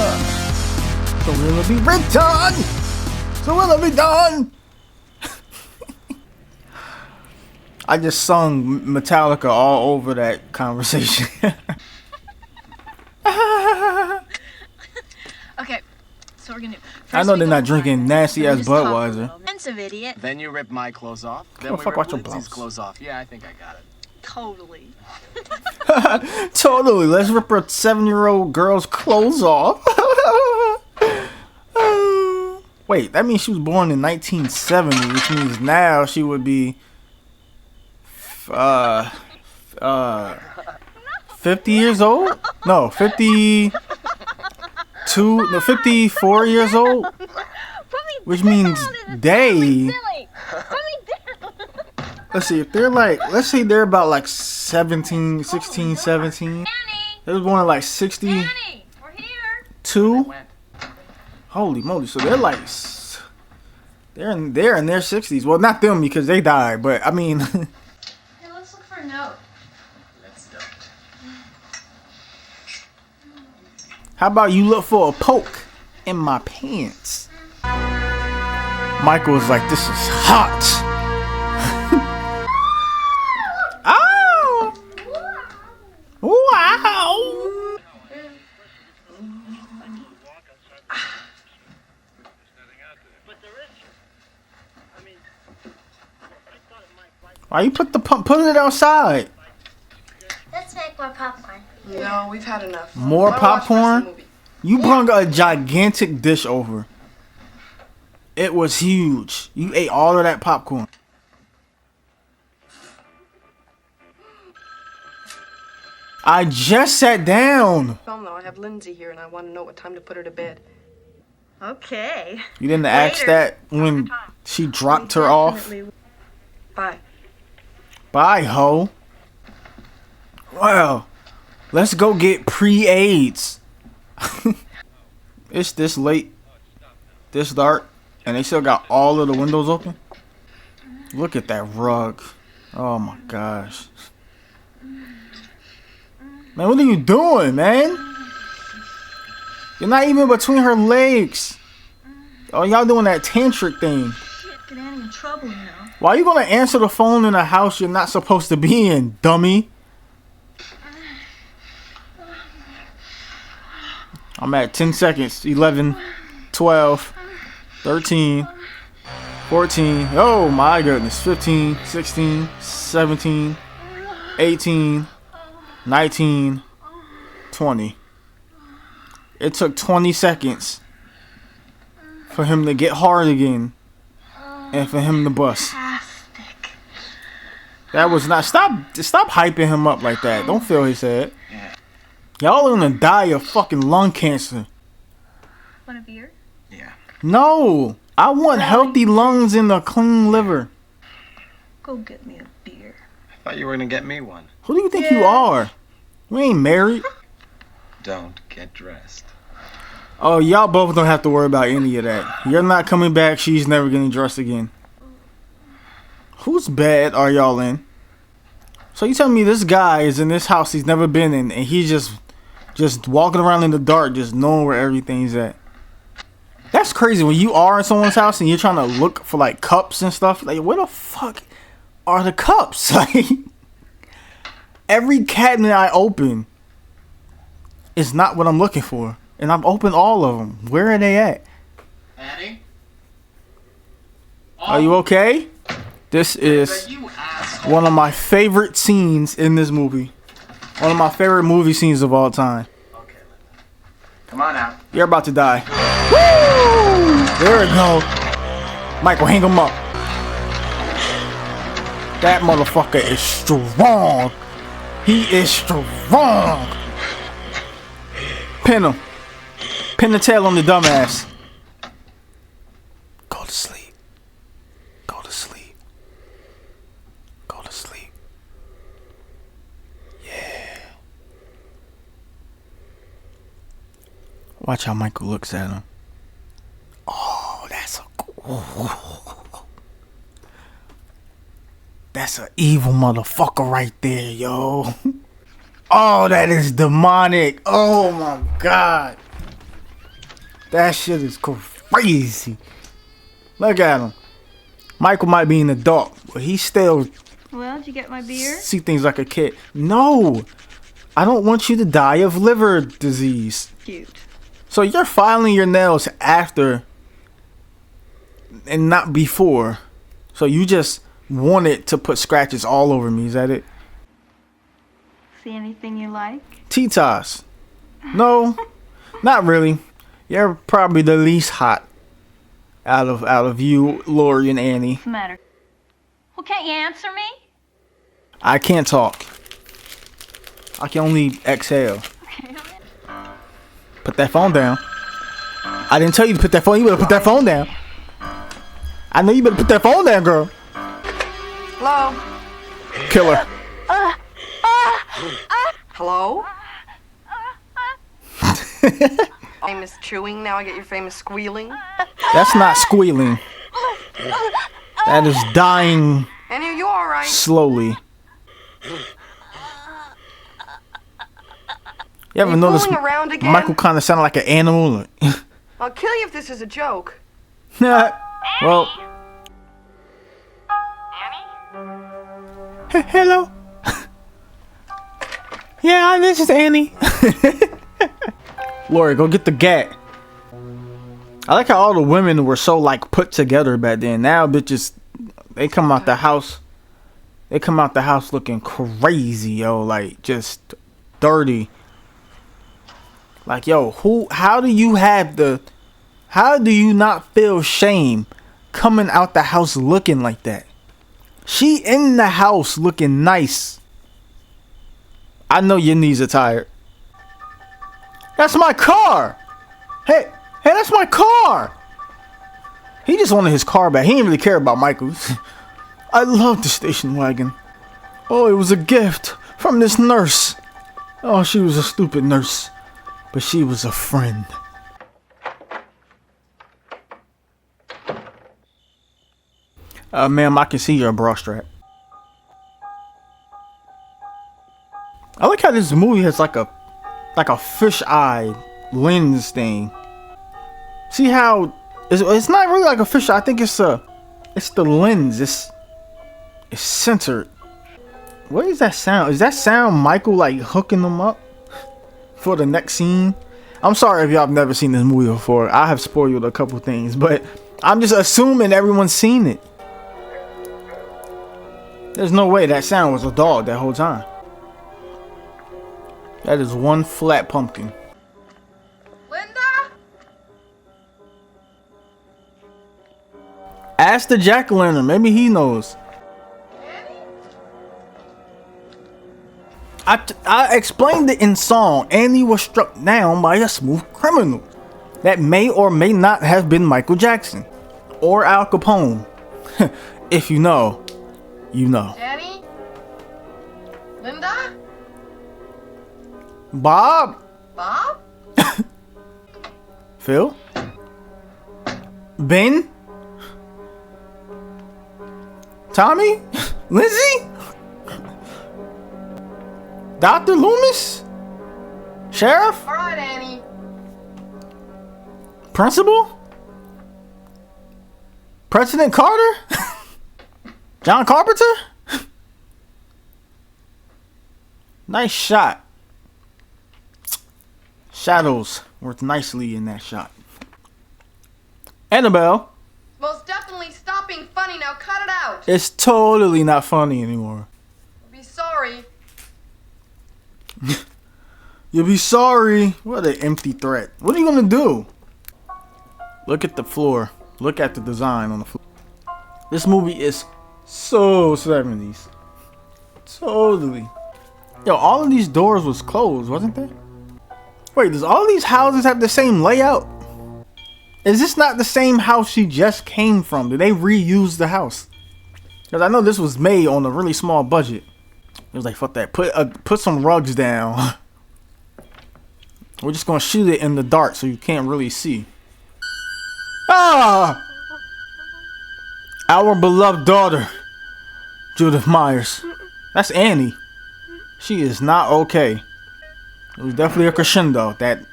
So will it be done? So will it be done? I just sung Metallica all over that conversation. Okay, so we're gonna do. I know they're not drinking nasty ass Budweiser. Offensive idiot. Then you rip my clothes off. Then the we fuck rip watch your Lindsay's blouse? clothes off. Yeah, I think I got it. Totally. Totally. Let's rip a 7-year-old girl's clothes off. Wait, that means she was born in 1970, which means now she would be 50 years old? No, 54 years old? Which means they... Let's see, if they're like, let's say they're about like 16, 17. They was born in like 62. Holy moly, so they're like, they're in their 60s. Well, not them because they died, but I mean... Hey, let's look for a note. Let's don't. How about you look for a poke in my pants? Michael was like, this is hot. Oh! Wow! Why you put it outside? Let's make more popcorn. No, we've had enough. More Wanna watch the rest of the popcorn? movie? You brought a gigantic dish over. It was huge. You ate all of that popcorn. I just sat down. Well, no, I have Lindsay here, and I want to know what time to put her to bed. Okay. You didn't ask that when she dropped her off? Bye. Bye, ho. Well, let's go get pre-AIDS. It's this late, this dark, and they still got all of the windows open. Look at that rug. Oh my gosh. Man, what are you doing, man? You're not even between her legs. Oh, y'all doing that tantric thing. Get Annie in trouble, you know. Why are you gonna answer the phone in a house you're not supposed to be in, dummy? I'm at 10 seconds. 11, 12, 13, 14. Oh my goodness. 15, 16, 17, 18, 19, 20. It took 20 seconds for him to get hard again and for him to bust. That was not... Stop hyping him up like that. Don't feel his head. Y'all are gonna die of fucking lung cancer. Want a beer? Yeah. No! I want healthy lungs and a clean liver. Go get me a beer. I thought you were gonna get me one. Who do you think you are? You ain't married. Don't get dressed. Oh, y'all both don't have to worry about any of that. You're not coming back. She's never getting dressed again. Whose bed are y'all in? So you tell me this guy is in this house he's never been in, and he's just walking around in the dark, just knowing where everything's at. That's crazy. When you are in someone's house and you're trying to look for like cups and stuff, like where the fuck are the cups? Like every cabinet I open is not what I'm looking for, and I've opened all of them. Where are they at? Annie? Are you okay? This is one of my favorite scenes in this movie. One of my favorite movie scenes of all time. Okay, come on out. You're about to die. Woo! There we go. Michael, hang him up. That motherfucker is strong. He is strong. Pin him. Pin the tail on the dumbass. Go to sleep. Go to sleep. Go to sleep. Yeah. Watch how Michael looks at him. Oh, that's an evil motherfucker right there, yo. Oh, that is demonic. Oh my god. That shit is crazy. Look at him. Michael might be in the dark, but he still Well, did you get my beer? see things like a kid. No, I don't want you to die of liver disease. Cute. So you're filing your nails after and not before. So you just wanted to put scratches all over me. Is that it? See anything you like? Titas. No, not really. You're probably the least hot out of you, Laurie, and Annie. What's the matter? Well, can't you answer me? I can't talk. I can only exhale. Okay. Put that phone down. I didn't tell you to put that phone. You better put that phone down. I know you better put that phone down, girl. Hello? Killer. Hello? Famous chewing, now I get your famous squealing. That's not squealing. That is dying And are you alright? slowly. You ever notice fooling around again? Michael kind of sounded like an animal? I'll kill you if this is a joke. Well. Hello. Yeah, this is Annie. Laurie, go get the gat. I like how all the women were so like put together back then. Now bitches, they come out the house. They come out the house looking crazy, yo. Like just dirty. Like, yo, how do you not feel shame coming out the house looking like that? She in the house looking nice. I know your knees are tired. That's my car. Hey, that's my car. He just wanted his car back. He didn't really care about Michael's. I love the station wagon. Oh, it was a gift from this nurse. Oh, she was a stupid nurse. But she was a friend. Ma'am, I can see your bra strap. I like how this movie has like a fisheye lens thing. See how it's not really like a fisheye. I think it's the lens. It's centered. What is that sound? Is that sound Michael like hooking them up for the next scene? I'm sorry if y'all have never seen this movie before. I have spoiled a couple things, but I'm just assuming everyone's seen it. There's no way that sound was a dog that whole time. That is one flat pumpkin. Linda? Ask the jack-o'-lantern. Maybe he knows. I explained it in song. Annie was struck down by a smooth criminal that may or may not have been Michael Jackson or Al Capone. If you know, you know. Danny? Linda? Bob? Bob? Phil? Ben? Tommy? Lindsay? Dr. Loomis? Sheriff? All right, Annie. Principal? President Carter? John Carpenter? Nice shot. Shadows worked nicely in that shot. Annabelle. Most definitely stop being funny now. Cut it out. It's totally not funny anymore. I'll be sorry. You'll be sorry. What an empty threat. What are you gonna do? Look at the floor. Look at the design on the floor. This movie is so 70s. Totally. Yo, all of these doors was closed, wasn't they? Wait, does all these houses have the same layout? Is this not the same house she just came from? Did they reuse the house? Because I know this was made on a really small budget. It was like, fuck that. Put some rugs down. We're just gonna shoot it in the dark so you can't really see. Ah! Our beloved daughter, JudithMyers. That's Annie. She is not okay. It was definitely a crescendo that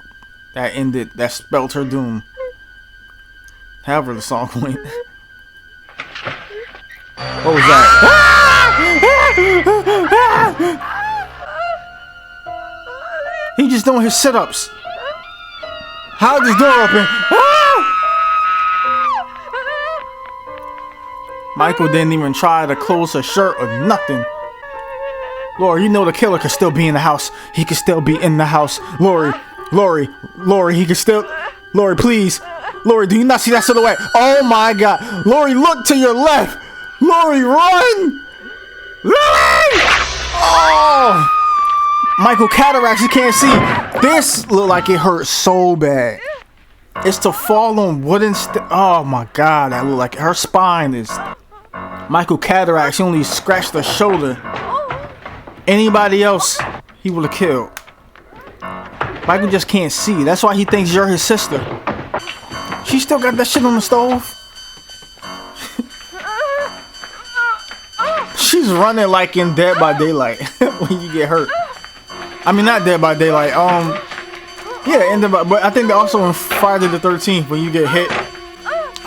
ended, that spelled her doom. However the song went. What was that? He just doing his sit-ups. How did this door open? Michael didn't even try to close her shirt or nothing. Laurie, you know the killer could still be in the house. He could still be in the house. Laurie, he could still... Laurie, please. Laurie, do you not see that silhouette? Oh my God. Laurie, look to your left. Laurie, run! Laurie! Oh! Michael cataracts, you can't see. This looked like it hurt so bad. It's to fall on wooden oh my God, that looked like her spine is... Michael cataracts, he only scratched the shoulder. Anybody else, he would have killed. Michael just can't see. That's why he thinks you're his sister. She still got that shit on the stove. She's running like in Dead by Daylight when you get hurt. I mean, not Dead by Daylight. Yeah, but I think they're also in Friday the 13th when you get hit.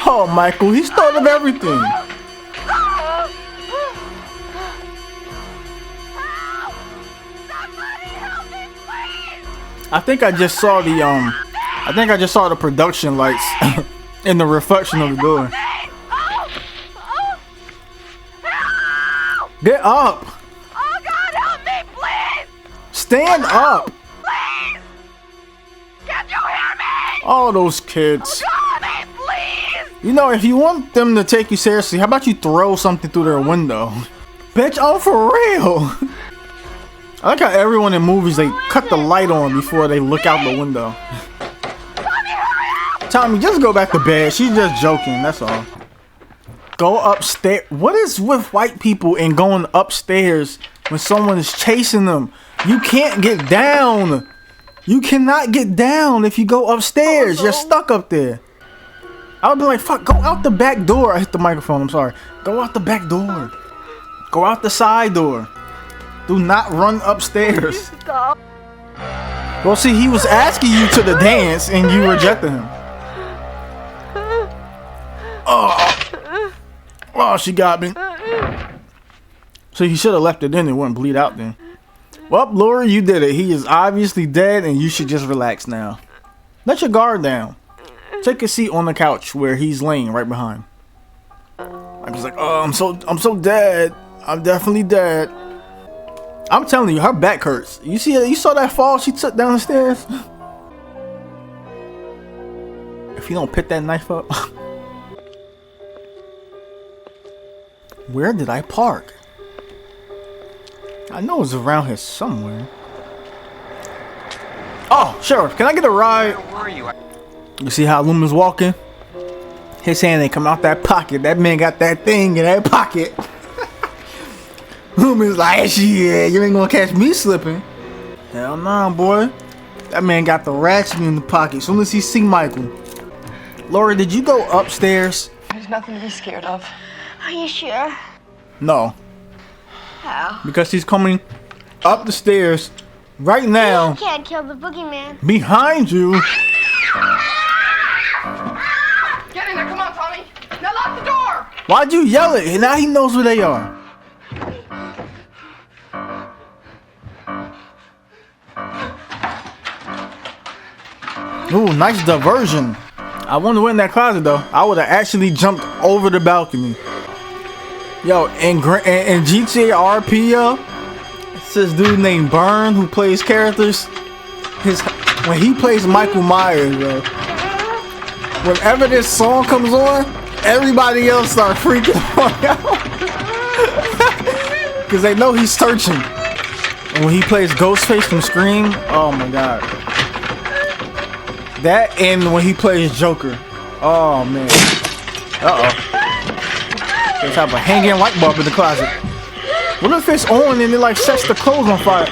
Oh, Michael, he's thought of everything. I think I just saw the production lights in the reflection of the door. Get up! Oh God, help me, please! Stand up! Please! Can't you hear me? All those kids. Oh God, please! You know, if you want them to take you seriously, how about you throw something through their window? Bitch, oh for real! I like how everyone in movies, they cut the light on before they look out the window. Tommy, just go back to bed. She's just joking, that's all. Go upstairs. What is with white people and going upstairs when someone is chasing them? You can't get down. You cannot get down if you go upstairs. You're stuck up there. I would be like, fuck, go out the back door. I hit the microphone, I'm sorry. Go out the back door. Go out the side door. Do not run upstairs. Stop. Well, see, he was asking you to the dance and you rejected him. Oh, she got me. So he should have left it in. It wouldn't bleed out then. Well, Laurie, you did it. He is obviously dead and you should just relax now. Let your guard down. Take a seat on the couch where he's laying right behind. I was like, oh, I'm so dead. I'm definitely dead. I'm telling you, her back hurts. You saw that fall she took down the stairs? If you don't pick that knife up. Where did I park? I know it's around here somewhere. Oh, Sheriff, can I get a ride? Where were you? You see how Loomis walking? His hand ain't come out that pocket. That man got that thing in that pocket. Loomis like, shit, you ain't gonna catch me slipping. Hell nah, boy. That man got the ratchet in the pocket. Soon as he see Michael. Laurie, did you go upstairs? There's nothing to be scared of. Are you sure? No. How? Because he's coming up the stairs right now. You can't kill the boogeyman. Behind you. Get in there, come on, Tommy. Now lock the door. Why'd you yell it? And now he knows where they are. Ooh, nice diversion. I wonder what in that closet though. I would have actually jumped over the balcony. Yo, in GTA RP, yo, it's this dude named Byrne who plays characters. When he plays MichaelMyers, yo, whenever this song comes on, everybody else start freaking out because they know he's searching. And when he plays Ghostface from Scream, oh my god. That and when he plays Joker. Oh man. They have a hanging light bulb in the closet. What if it's on and it like sets the clothes on fire?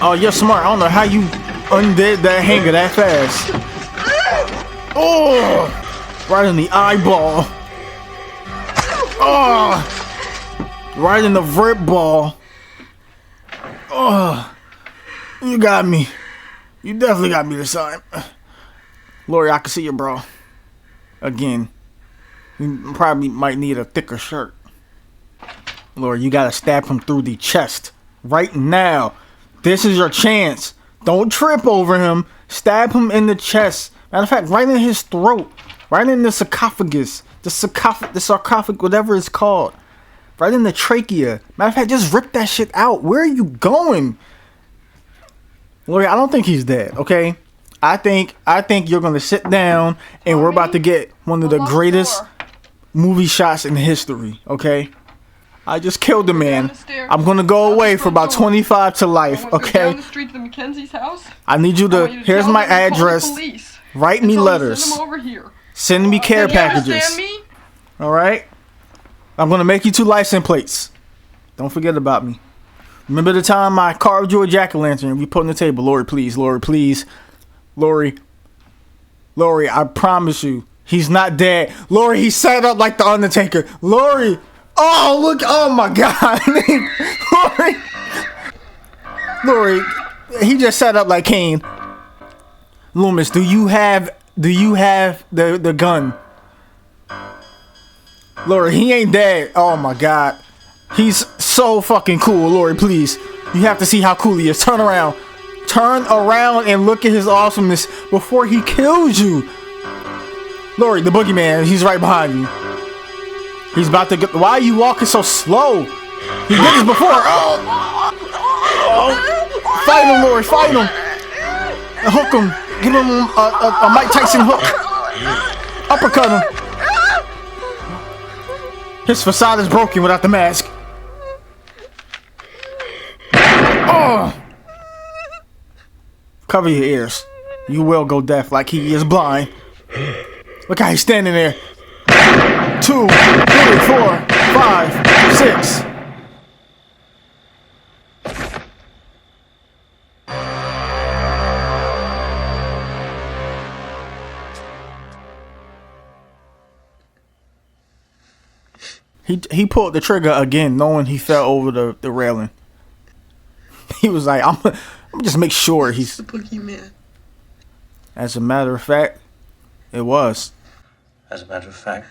Oh, you're smart. I don't know how you undid that hanger that fast. Oh, right in the eyeball. Oh, right in the rib ball. Oh, you got me. You definitely got me this time. Laurie, I can see you, bro. Again. You probably might need a thicker shirt. Laurie, you gotta stab him through the chest. Right now. This is your chance. Don't trip over him. Stab him in the chest. Matter of fact, right in his throat. Right in the sarcophagus. The sarcophagus, whatever it's called. Right in the trachea. Matter of fact, just rip that shit out. Where are you going? Laurie, I don't think he's dead, okay? I think you're gonna sit down and we're about to get one of the greatest movie shots in history, okay? I just killed the man. I'm gonna go away for about 25 to life, okay? Down the street to the Mackenzie's house. I need you to, here's my address. Write me letters. Send them over here. Send me care packages. Understand me? Alright? I'm gonna make you 2 license plates. Don't forget about me. Remember the time I carved you a jack-o'-lantern and we put on the table? Laurie, please. Laurie, please. Laurie, I promise you, he's not dead. Laurie, he set up like the Undertaker. Laurie, oh look, oh my God, Laurie, he just set up like Kane. Loomis, do you have the gun? Laurie, he ain't dead. Oh my God, he's so fucking cool. Laurie, please, you have to see how cool he is. Turn around and look at his awesomeness before he kills you. Laurie, the boogeyman, he's right behind you. He's about to get. Why are you walking so slow? He did this before. Oh. Fight him, Laurie, fight him. Hook him. Give him a Mike Tyson hook. Uppercut him. His facade is broken without the mask. Oh. Cover your ears. You will go deaf like he is blind. Look how he's standing there. 2, 3, 4, 5, 6. He pulled the trigger again, knowing he fell over the railing. He was like, I'm just make sure he's the boogeyman. As a matter of fact, it was. As a matter of fact,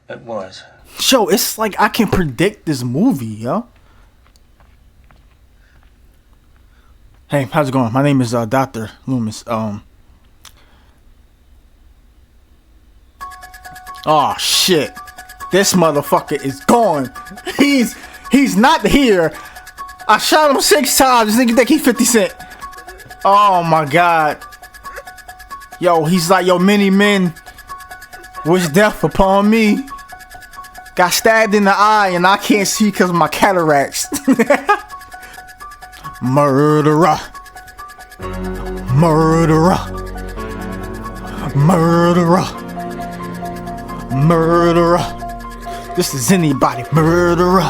it was. Yo, it's like I can predict this movie, yo. Hey, how's it going? My name is Dr. Loomis. Oh shit. This motherfucker is gone. He's not here. I shot him 6 times. This nigga think he 50 Cent. Oh my God. Yo, he's like, yo, many men wish death upon me. Got stabbed in the eye and I can't see because of my cataracts. Murderer. Murderer. Murderer. Murderer. This is anybody. Murderer.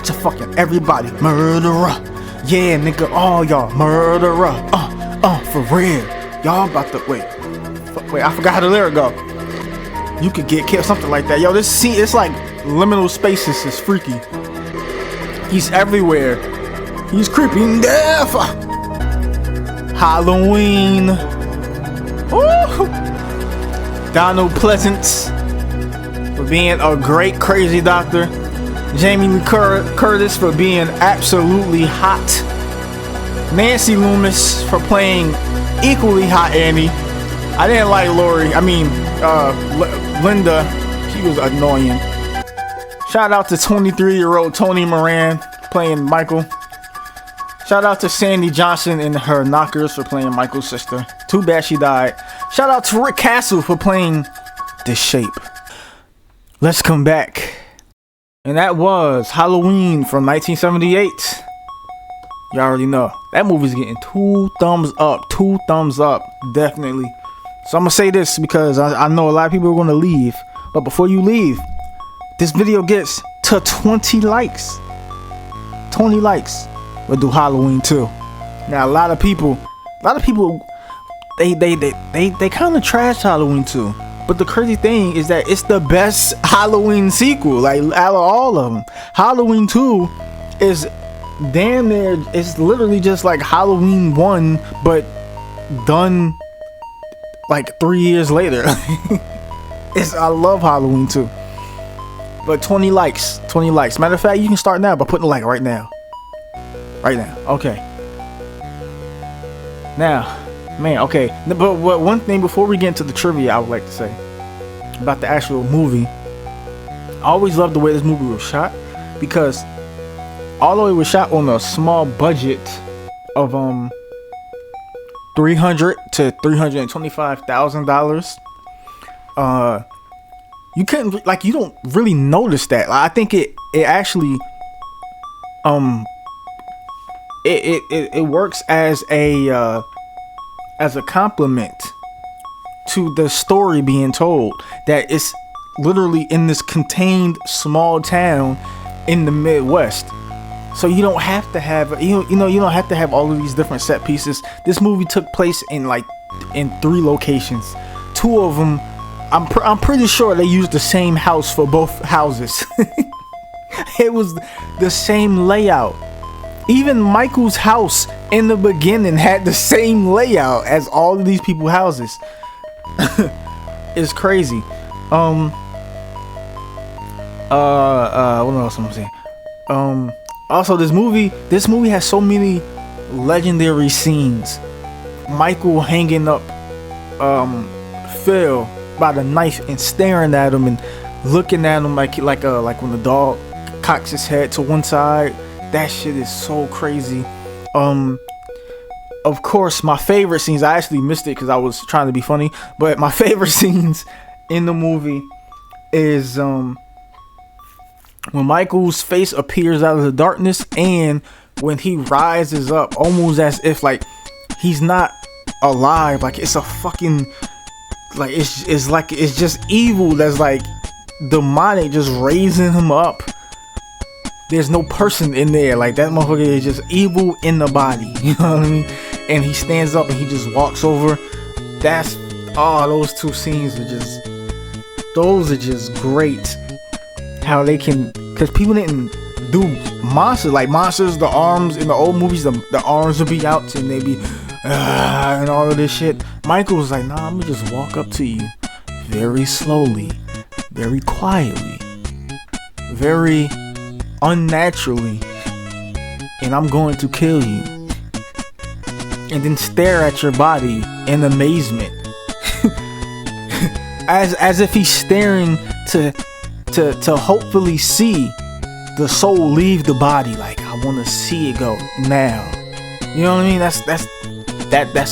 To fucking everybody. Murderer. Yeah, nigga. All y'all. Murderer. For real. Y'all about to wait, I forgot how the lyric go. You could get killed, something like that. Yo, this scene, it's like liminal spaces is freaky. He's everywhere. He's creeping death. Halloween. Woo! DonaldPleasence for being a great crazy doctor. JamieLeeCurtis for being absolutely hot. Nancy Loomis for playing equally hot Annie. I didn't like Linda. She was annoying. Shout out to 23-year-old Tony Moran playing Michael. Shout out to Sandy Johnson and her knockers for playing Michael's sister. Too bad she died. Shout out to Rick Castle for playing The Shape. Let's come back. And that was Halloween from 1978. You already know. That movie's getting 2 thumbs up. 2 thumbs up. Definitely. So I'm going to say this because I know a lot of people are going to leave. But before you leave, this video gets to 20 likes. 20 likes. We'll do Halloween too. Now a lot of people they kind of trash Halloween too. But the crazy thing is that it's the best Halloween sequel, like out of all of them. Halloween 2 is damn near, it's literally just like Halloween 1, but done like 3 years later. I love Halloween 2. But 20 likes. Matter of fact, you can start now by putting a like right now. Okay. Now, man, okay. But one thing before we get into the trivia, I would like to say about the actual movie. I always loved the way this movie was shot because although it was shot on a small budget of $300,000 to $325,000, you don't really notice that. I think it actually it works as a compliment to the story being told, that it's literally in this contained small town in the Midwest. So you don't have to have you don't have to have all of these different set pieces. This movie took place in 3 locations. 2 of them, I'm pretty sure they used the same house for both houses. It was the same layout. Even Michael's house in the beginning had the same layout as all of these people's houses. It's crazy. What else am I saying? Also, this movie has so many legendary scenes. Michael hanging up Phil by the knife and staring at him and looking at him like when the dog cocks his head to one side. That shit is so crazy. Of course, my favorite scenes, I actually missed it because I was trying to be funny, but my favorite scenes in the movie is when Michael's face appears out of the darkness and when he rises up almost as if like he's not alive, like it's a fucking, like it's just evil that's like demonic, just raising him up. There's no person in there, like that motherfucker is just evil in the body, you know what I mean? And he stands up and he just walks over. Those 2 scenes are just great. How they can, because people didn't do monsters, like monsters, the arms in the old movies, the arms would be out and they'd be and all of this shit. Michael was like, nah, I'm gonna just walk up to you very slowly, very quietly, very unnaturally, and I'm going to kill you, and then stare at your body in amazement. as if he's staring to hopefully see the soul leave the body. Like, I want to see it go now. You know what I mean? That's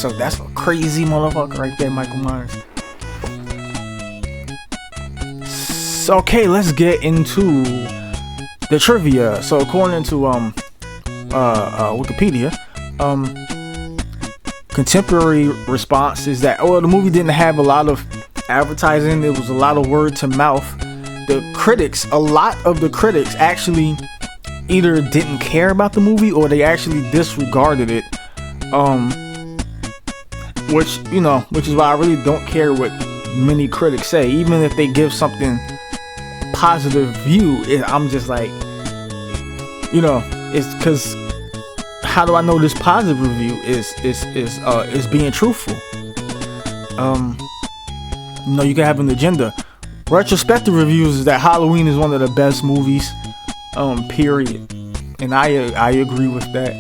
a crazy motherfucker right there, Michael Myers. So, okay, let's get into the trivia. So according to Wikipedia, contemporary response is that the movie didn't have a lot of advertising. It was a lot of word to mouth. A lot of the critics actually either didn't care about the movie or they actually disregarded it. Which is why I really don't care what many critics say. Even if they give something positive view, I'm just like, You know, it's because how do I know this positive review is being truthful? You know, you can have an agenda. Retrospective reviews is that Halloween is one of the best movies, period. And I agree with that.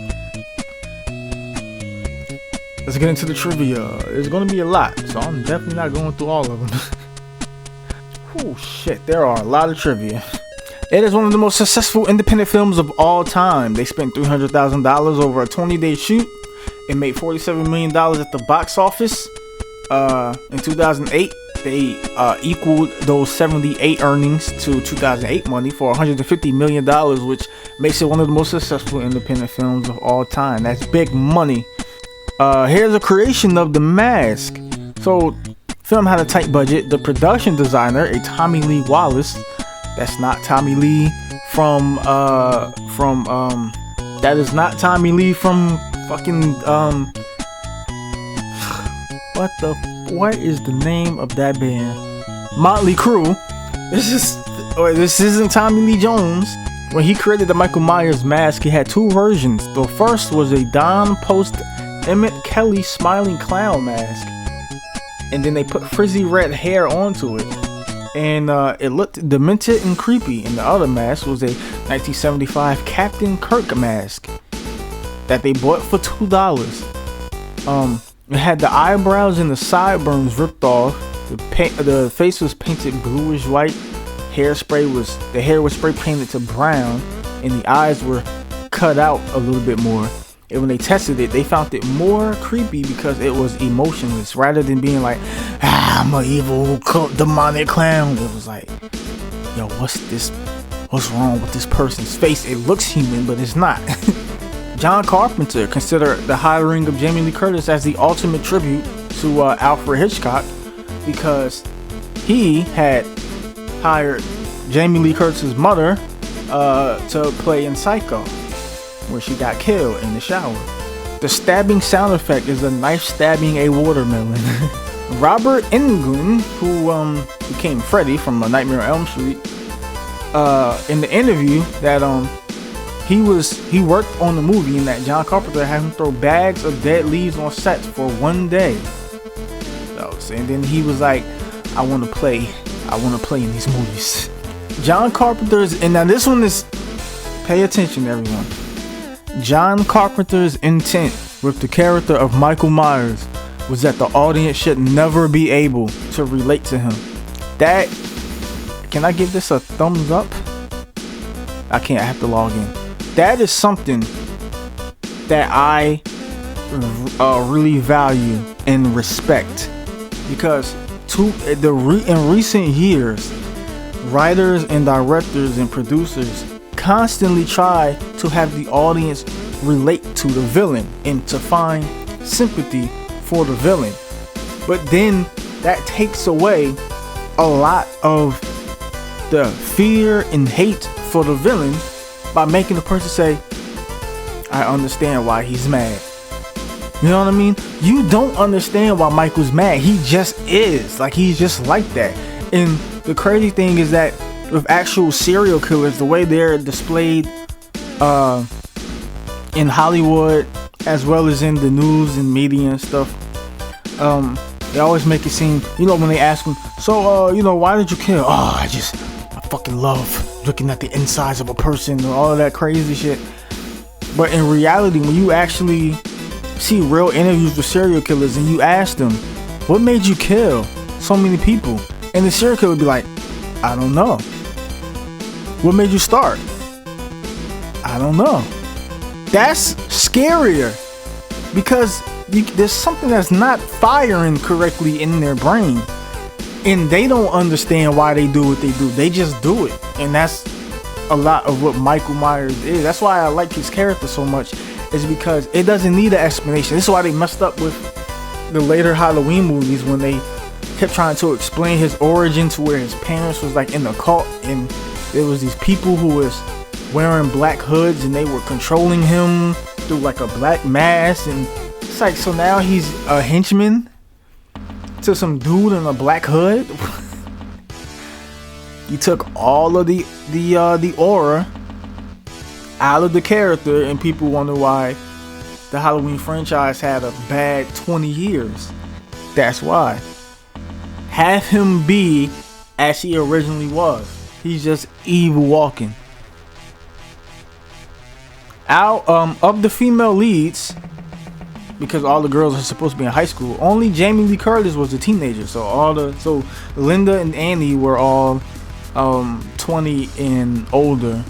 Let's get into the trivia. There's gonna be a lot, so I'm definitely not going through all of them. Oh shit, there are a lot of trivia. It is one of the most successful independent films of all time. They spent $300,000 over a 20-day shoot. It made $47 million at the box office. In 2008, they equaled those 78 earnings to 2008 money for $150 million, which makes it one of the most successful independent films of all time. That's big money. Here's a creation of The Mask. So, film had a tight budget. The production designer, a Tommy Lee Wallace. That's not Tommy Lee from that is not Tommy Lee from fucking what is the name of that band? Motley Crue. This isn't Tommy Lee Jones. When he created the Michael Myers mask, he had two versions. The first was a Don Post Emmett Kelly smiling clown mask, and then they put frizzy red hair onto it, and it looked demented and creepy. And the other mask was a 1975 Captain Kirk mask that they bought for $2. It had the eyebrows and the sideburns ripped off. The face was painted bluish white. The hair was spray painted to brown, and the eyes were cut out a little bit more. And when they tested it, they found it more creepy because it was emotionless rather than being like, I'm an evil demonic clown. It was like, yo, what's wrong with this person's face? It looks human, but it's not. JohnCarpenter considered the hiring of Jamie Lee Curtis as the ultimate tribute to Alfred Hitchcock, because he had hired Jamie Lee Curtis's mother to play in Psycho, where she got killed in the shower. The stabbing sound effect is a knife stabbing a watermelon. Robert Englund, who became Freddy from A Nightmare on Elm Street, in the interview that he worked on the movie, and that JohnCarpenter had him throw bags of dead leaves on sets for one day. And then he was like, I want to play in these movies. JohnCarpenter's, and now this one is, pay attention everyone. JohnCarpenter's intent with the character of Michael Myers was that the audience should never be able to relate to him. That, can I give this a thumbs up? I can't, I have to log in. That is something that I really value and respect, because in recent years, writers and directors and producers constantly try to have the audience relate to the villain and to find sympathy for the villain, but then that takes away a lot of the fear and hate for the villain by making the person say, I understand why he's mad. You know what I mean? You don't understand why Michael's mad. He just is. Like, he's just like that. And the crazy thing is that with actual serial killers, the way they're displayed in Hollywood as well as in the news and media and stuff, they always make it seem, you know, when they ask them, so you know, why did you kill? Oh, I fucking love looking at the insides of a person and all of that crazy shit. But in reality, when you actually see real interviews with serial killers and you ask them, what made you kill so many people? And the serial killer would be like, I don't know. What made you start? I don't know. That's scarier, because there's something that's not firing correctly in their brain, and they don't understand why they do what they do. They just do it. And that's a lot of what Michael Myers is. That's why I like his character so much, is because it doesn't need an explanation. This is why they messed up with the later Halloween movies, when they kept trying to explain his origin to where his parents was like in the cult, and there was these people who was wearing black hoods and they were controlling him through like a black mask. And it's like, so now he's a henchman to some dude in a black hood. You took all of the aura out of the character, and people wonder why the Halloween franchise had a bad 20 years. That's why. Have him be as he originally was. He's just evil walking. Out of the female leads, because all the girls are supposed to be in high school, only JamieLeeCurtis was a teenager. So Linda and Annie were all 20 and older.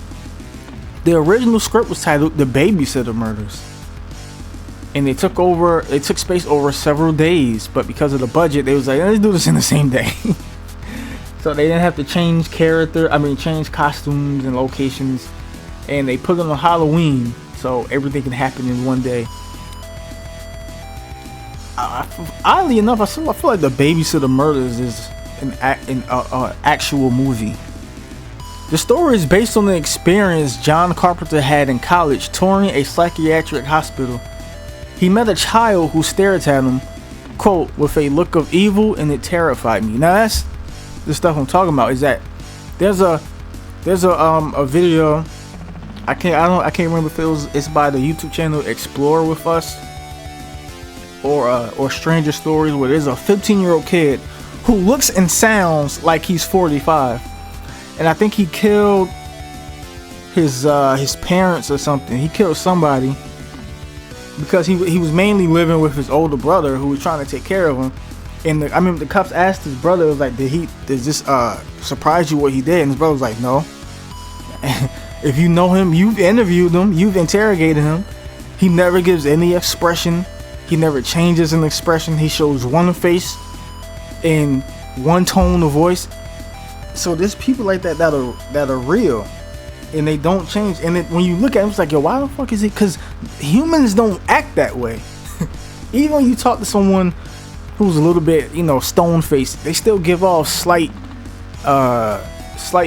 The original script was titled The Babysitter Murders, and it took space over several days, but because of the budget, they was like, let's do this in the same day. So they didn't have to change costumes and locations, and they put it on Halloween so everything can happen in one day. Oddly enough, I feel like The Babysitter Murders is an actual movie. The story is based on the experience John Carpenter had in college touring a psychiatric hospital. He met a child who stared at him, quote, with a look of evil, and it terrified me. Now that's the stuff I'm talking about. Is that there's a video. I can't remember if it's by the YouTube channel Explore With Us or Stranger Stories, where there's a 15-year-old kid who looks and sounds like he's 45, and I think he killed his parents or something. He killed somebody because he was mainly living with his older brother who was trying to take care of him. And the cops asked his brother, was like, does this surprise you what he did? And his brother was like, no. If you know him, you've interviewed him, you've interrogated him. He never gives any expression. He never changes an expression. He shows one face and one tone of voice. So there's people like that are real, and they don't change. And when you look at him, it's like, yo, why the fuck is it? Because humans don't act that way. Even when you talk to someone who's a little bit, stone faced, they still give off slight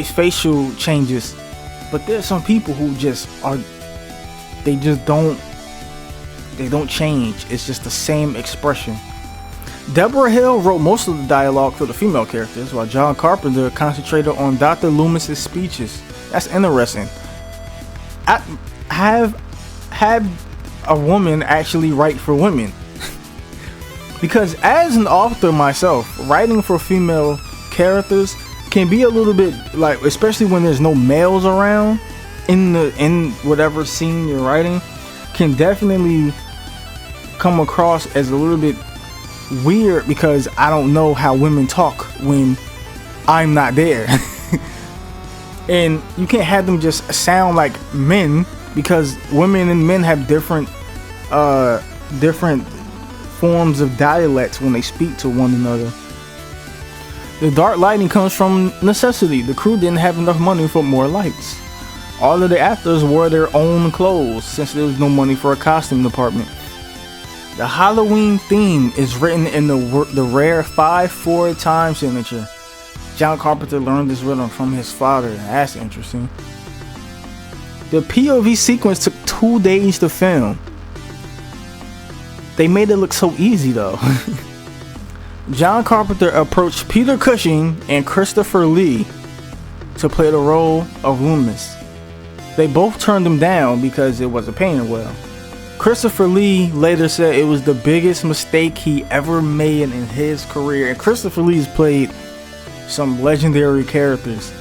facial changes. But there's some people who they don't change. It's just the same expression. Deborah Hill wrote most of the dialogue for the female characters, while John Carpenter concentrated on Dr. Loomis's speeches. That's interesting. Have a woman actually write for women. Because as an author myself, writing for female characters can be a little bit like, especially when there's no males around in whatever scene you're writing, can definitely come across as a little bit weird, because I don't know how women talk when I'm not there. And you can't have them just sound like men, because women and men have different forms of dialects when they speak to one another. The dark lighting comes from necessity. The crew didn't have enough money for more lights. All of the actors wore their own clothes since there was no money for a costume department. The Halloween theme is written in the rare 5/4 time signature. John Carpenter learned this rhythm from his father. That's interesting. The POV sequence took 2 days to film. They made it look so easy though. John Carpenter approached Peter Cushing and Christopher Lee to play the role of Loomis. They both turned him down because it wasn't paying well. Christopher Lee later said it was the biggest mistake he ever made in his career. And Christopher Lee's played some legendary characters,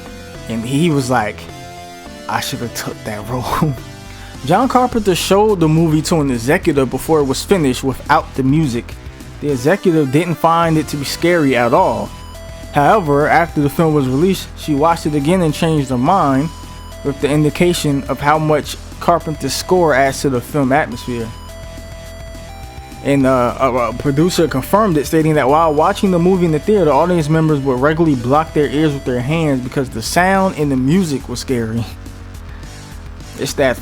and he was like, I should have took that role. John Carpenter showed the movie to an executive before it was finished without the music. The executive didn't find it to be scary at all. However, after the film was released, she watched it again and changed her mind, with the indication of how much Carpenter's score adds to the film atmosphere. And a producer confirmed it, stating that while watching the movie in the theater, audience members would regularly block their ears with their hands because the sound and the music was scary. It's that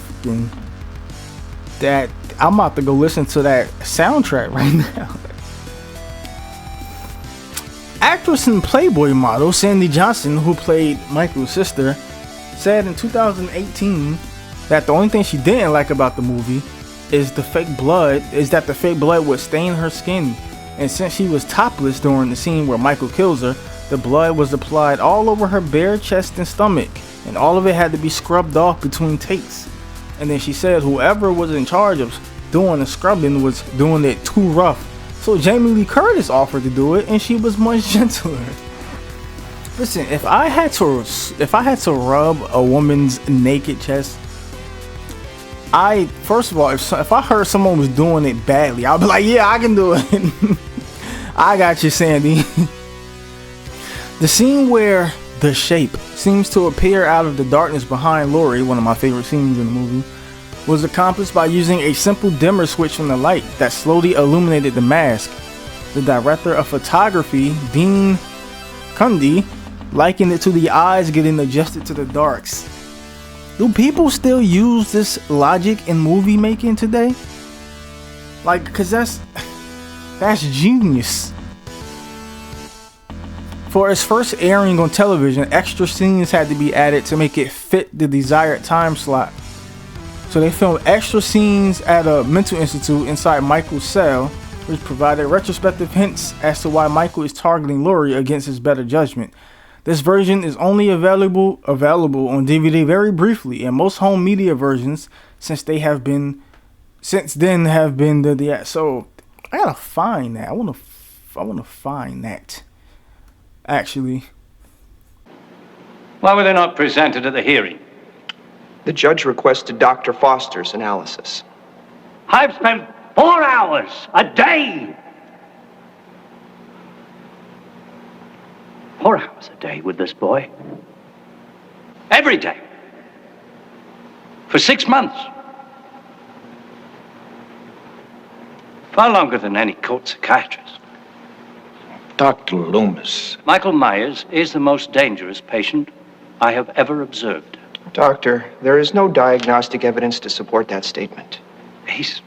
I'm about to go listen to that soundtrack right now. Actress and Playboy model Sandy Johnson, who played Michael's sister, said in 2018 that the only thing she didn't like about the movie is that the fake blood would stain her skin, and since she was topless during the scene where Michael kills her, the blood was applied all over her bare chest and stomach, and all of it had to be scrubbed off between takes. And then she said whoever was in charge of doing the scrubbing was doing it too rough. So JamieLeeCurtis offered to do it, and she was much gentler. Listen, if I had to rub a woman's naked chest, first of all, if I heard someone was doing it badly, I'd be like, yeah, I can do it. I got you, Sandy. The scene where the shape seems to appear out of the darkness behind Laurie, one of my favorite scenes in the movie, was accomplished by using a simple dimmer switch from the light that slowly illuminated the mask. The director of photography, Dean Cundy, likened it to the eyes getting adjusted to the darks. Do people still use this logic in movie making today? Like, cause that's genius. For its first airing on television, extra scenes had to be added to make it fit the desired time slot. So they filmed extra scenes at a mental institute inside Michael's cell, which provided retrospective hints as to why Michael is targeting Laurie against his better judgment. This version is only available on DVD very briefly, and most home media versions since then have been the so I gotta find that. I wanna find that. Actually, Why were they not presented at the hearing? The judge requested Dr. Foster's analysis. I've spent 4 hours a day. 4 hours a day with this boy. Every day. For 6 months. Far longer than any court psychiatrist. Dr. Loomis. MichaelMyers is the most dangerous patient I have ever observed. Doctor, there is no diagnostic evidence to support that statement. He's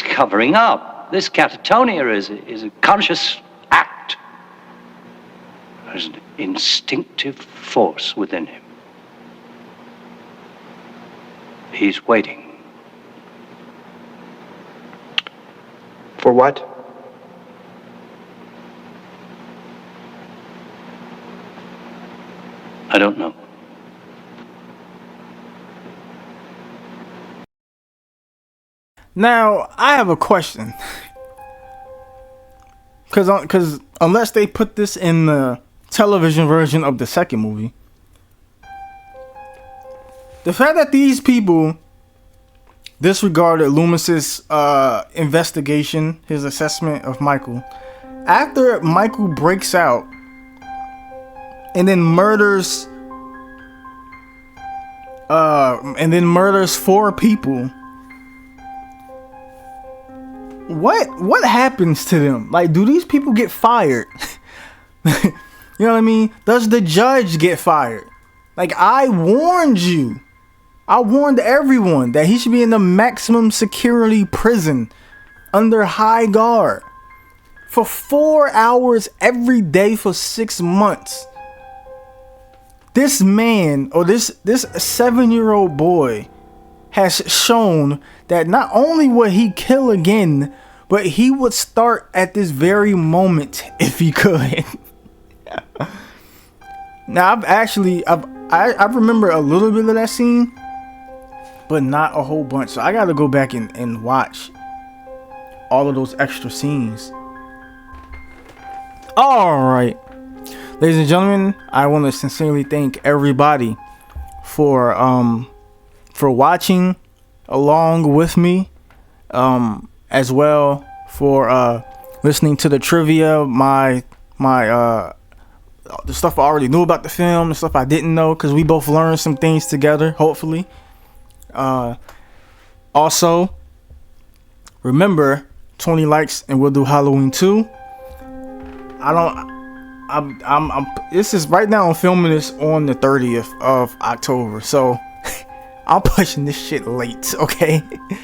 covering up. This catatonia is a conscious act. There's an instinctive force within him. He's waiting. For what? I don't know. Now, I have a question. Because unless they put this in the television version of the second movie, the fact that these people disregarded Loomis's investigation, his assessment of Michael, after Michael breaks out and then murders 4 people. What happens to them? Like, do these people get fired? You know what I mean? Does the judge get fired? Like, I warned you. I warned everyone that he should be in the maximum security prison under high guard for 4 hours every day for 6 months. This man, or this 7-year-old boy, has shown that not only would he kill again, but he would start at this very moment if he could. Now, I remember a little bit of that scene, but not a whole bunch. So I got to go back and watch all of those extra scenes. All right, ladies and gentlemen, I want to sincerely thank everybody for watching along with me, as well for listening to the trivia, the stuff I already knew about the film, the stuff I didn't know, because we both learned some things together, hopefully. Also, remember, 20 likes and we'll do Halloween 2. This is right now, I'm filming this on the 30th of October, so I'm pushing this shit late, okay?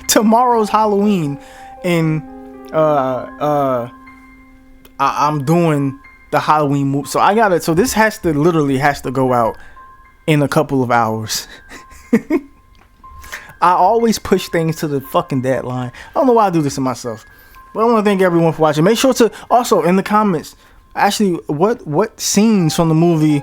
Tomorrow's Halloween, and I'm doing the Halloween move, so so this literally has to go out in a couple of hours. I always push things to the fucking deadline. I don't know why I do this to myself, but I want to thank everyone for watching. Make sure to also in the comments, actually, what scenes from the movie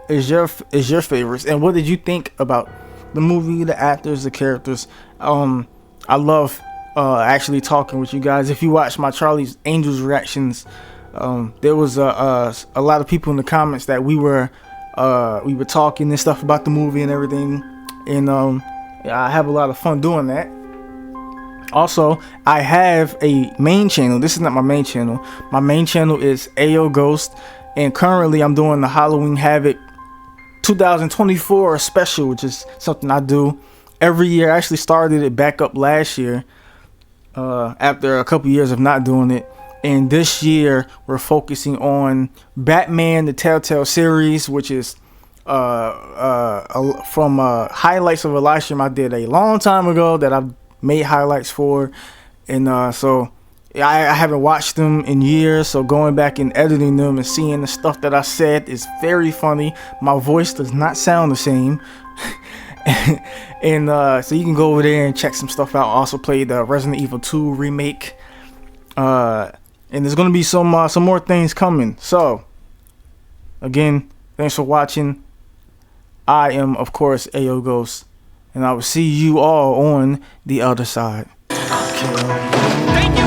is your favorites, and what did you think about the movie, the actors, the characters. I love actually talking with you guys. If you watch my Charlie's Angels reactions, there was a lot of people in the comments that we were talking and stuff about the movie and everything, and I have a lot of fun doing that. Also, I have a main channel. This is not my main channel. My main channel is Ayo Ghost, and currently I'm doing the Halloween Havoc 2024 special, which is something I do every year. I actually started it back up last year after a couple years of not doing it, and this year we're focusing on Batman the Telltale series, which is from highlights of a live stream I did a long time ago that I've made highlights for, and so I haven't watched them in years, so going back and editing them and seeing the stuff that I said is very funny. My voice does not sound the same. And so you can go over there and check some stuff out. I also played the Resident Evil 2 remake, and there's gonna be some more things coming. So again, thanks for watching. I am, of course, Ayo Ghost, and I will see you all on the other side. Thank you.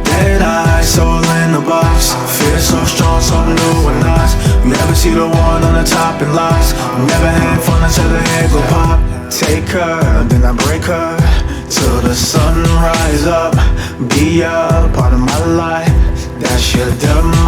Dead eyes, soul in the box. Fear so strong, something new and nice. You never see the one on the top and lies. Never had fun until the head go pop. Take her, then I break her till the sun rise up. Be a part of my life. That shit done.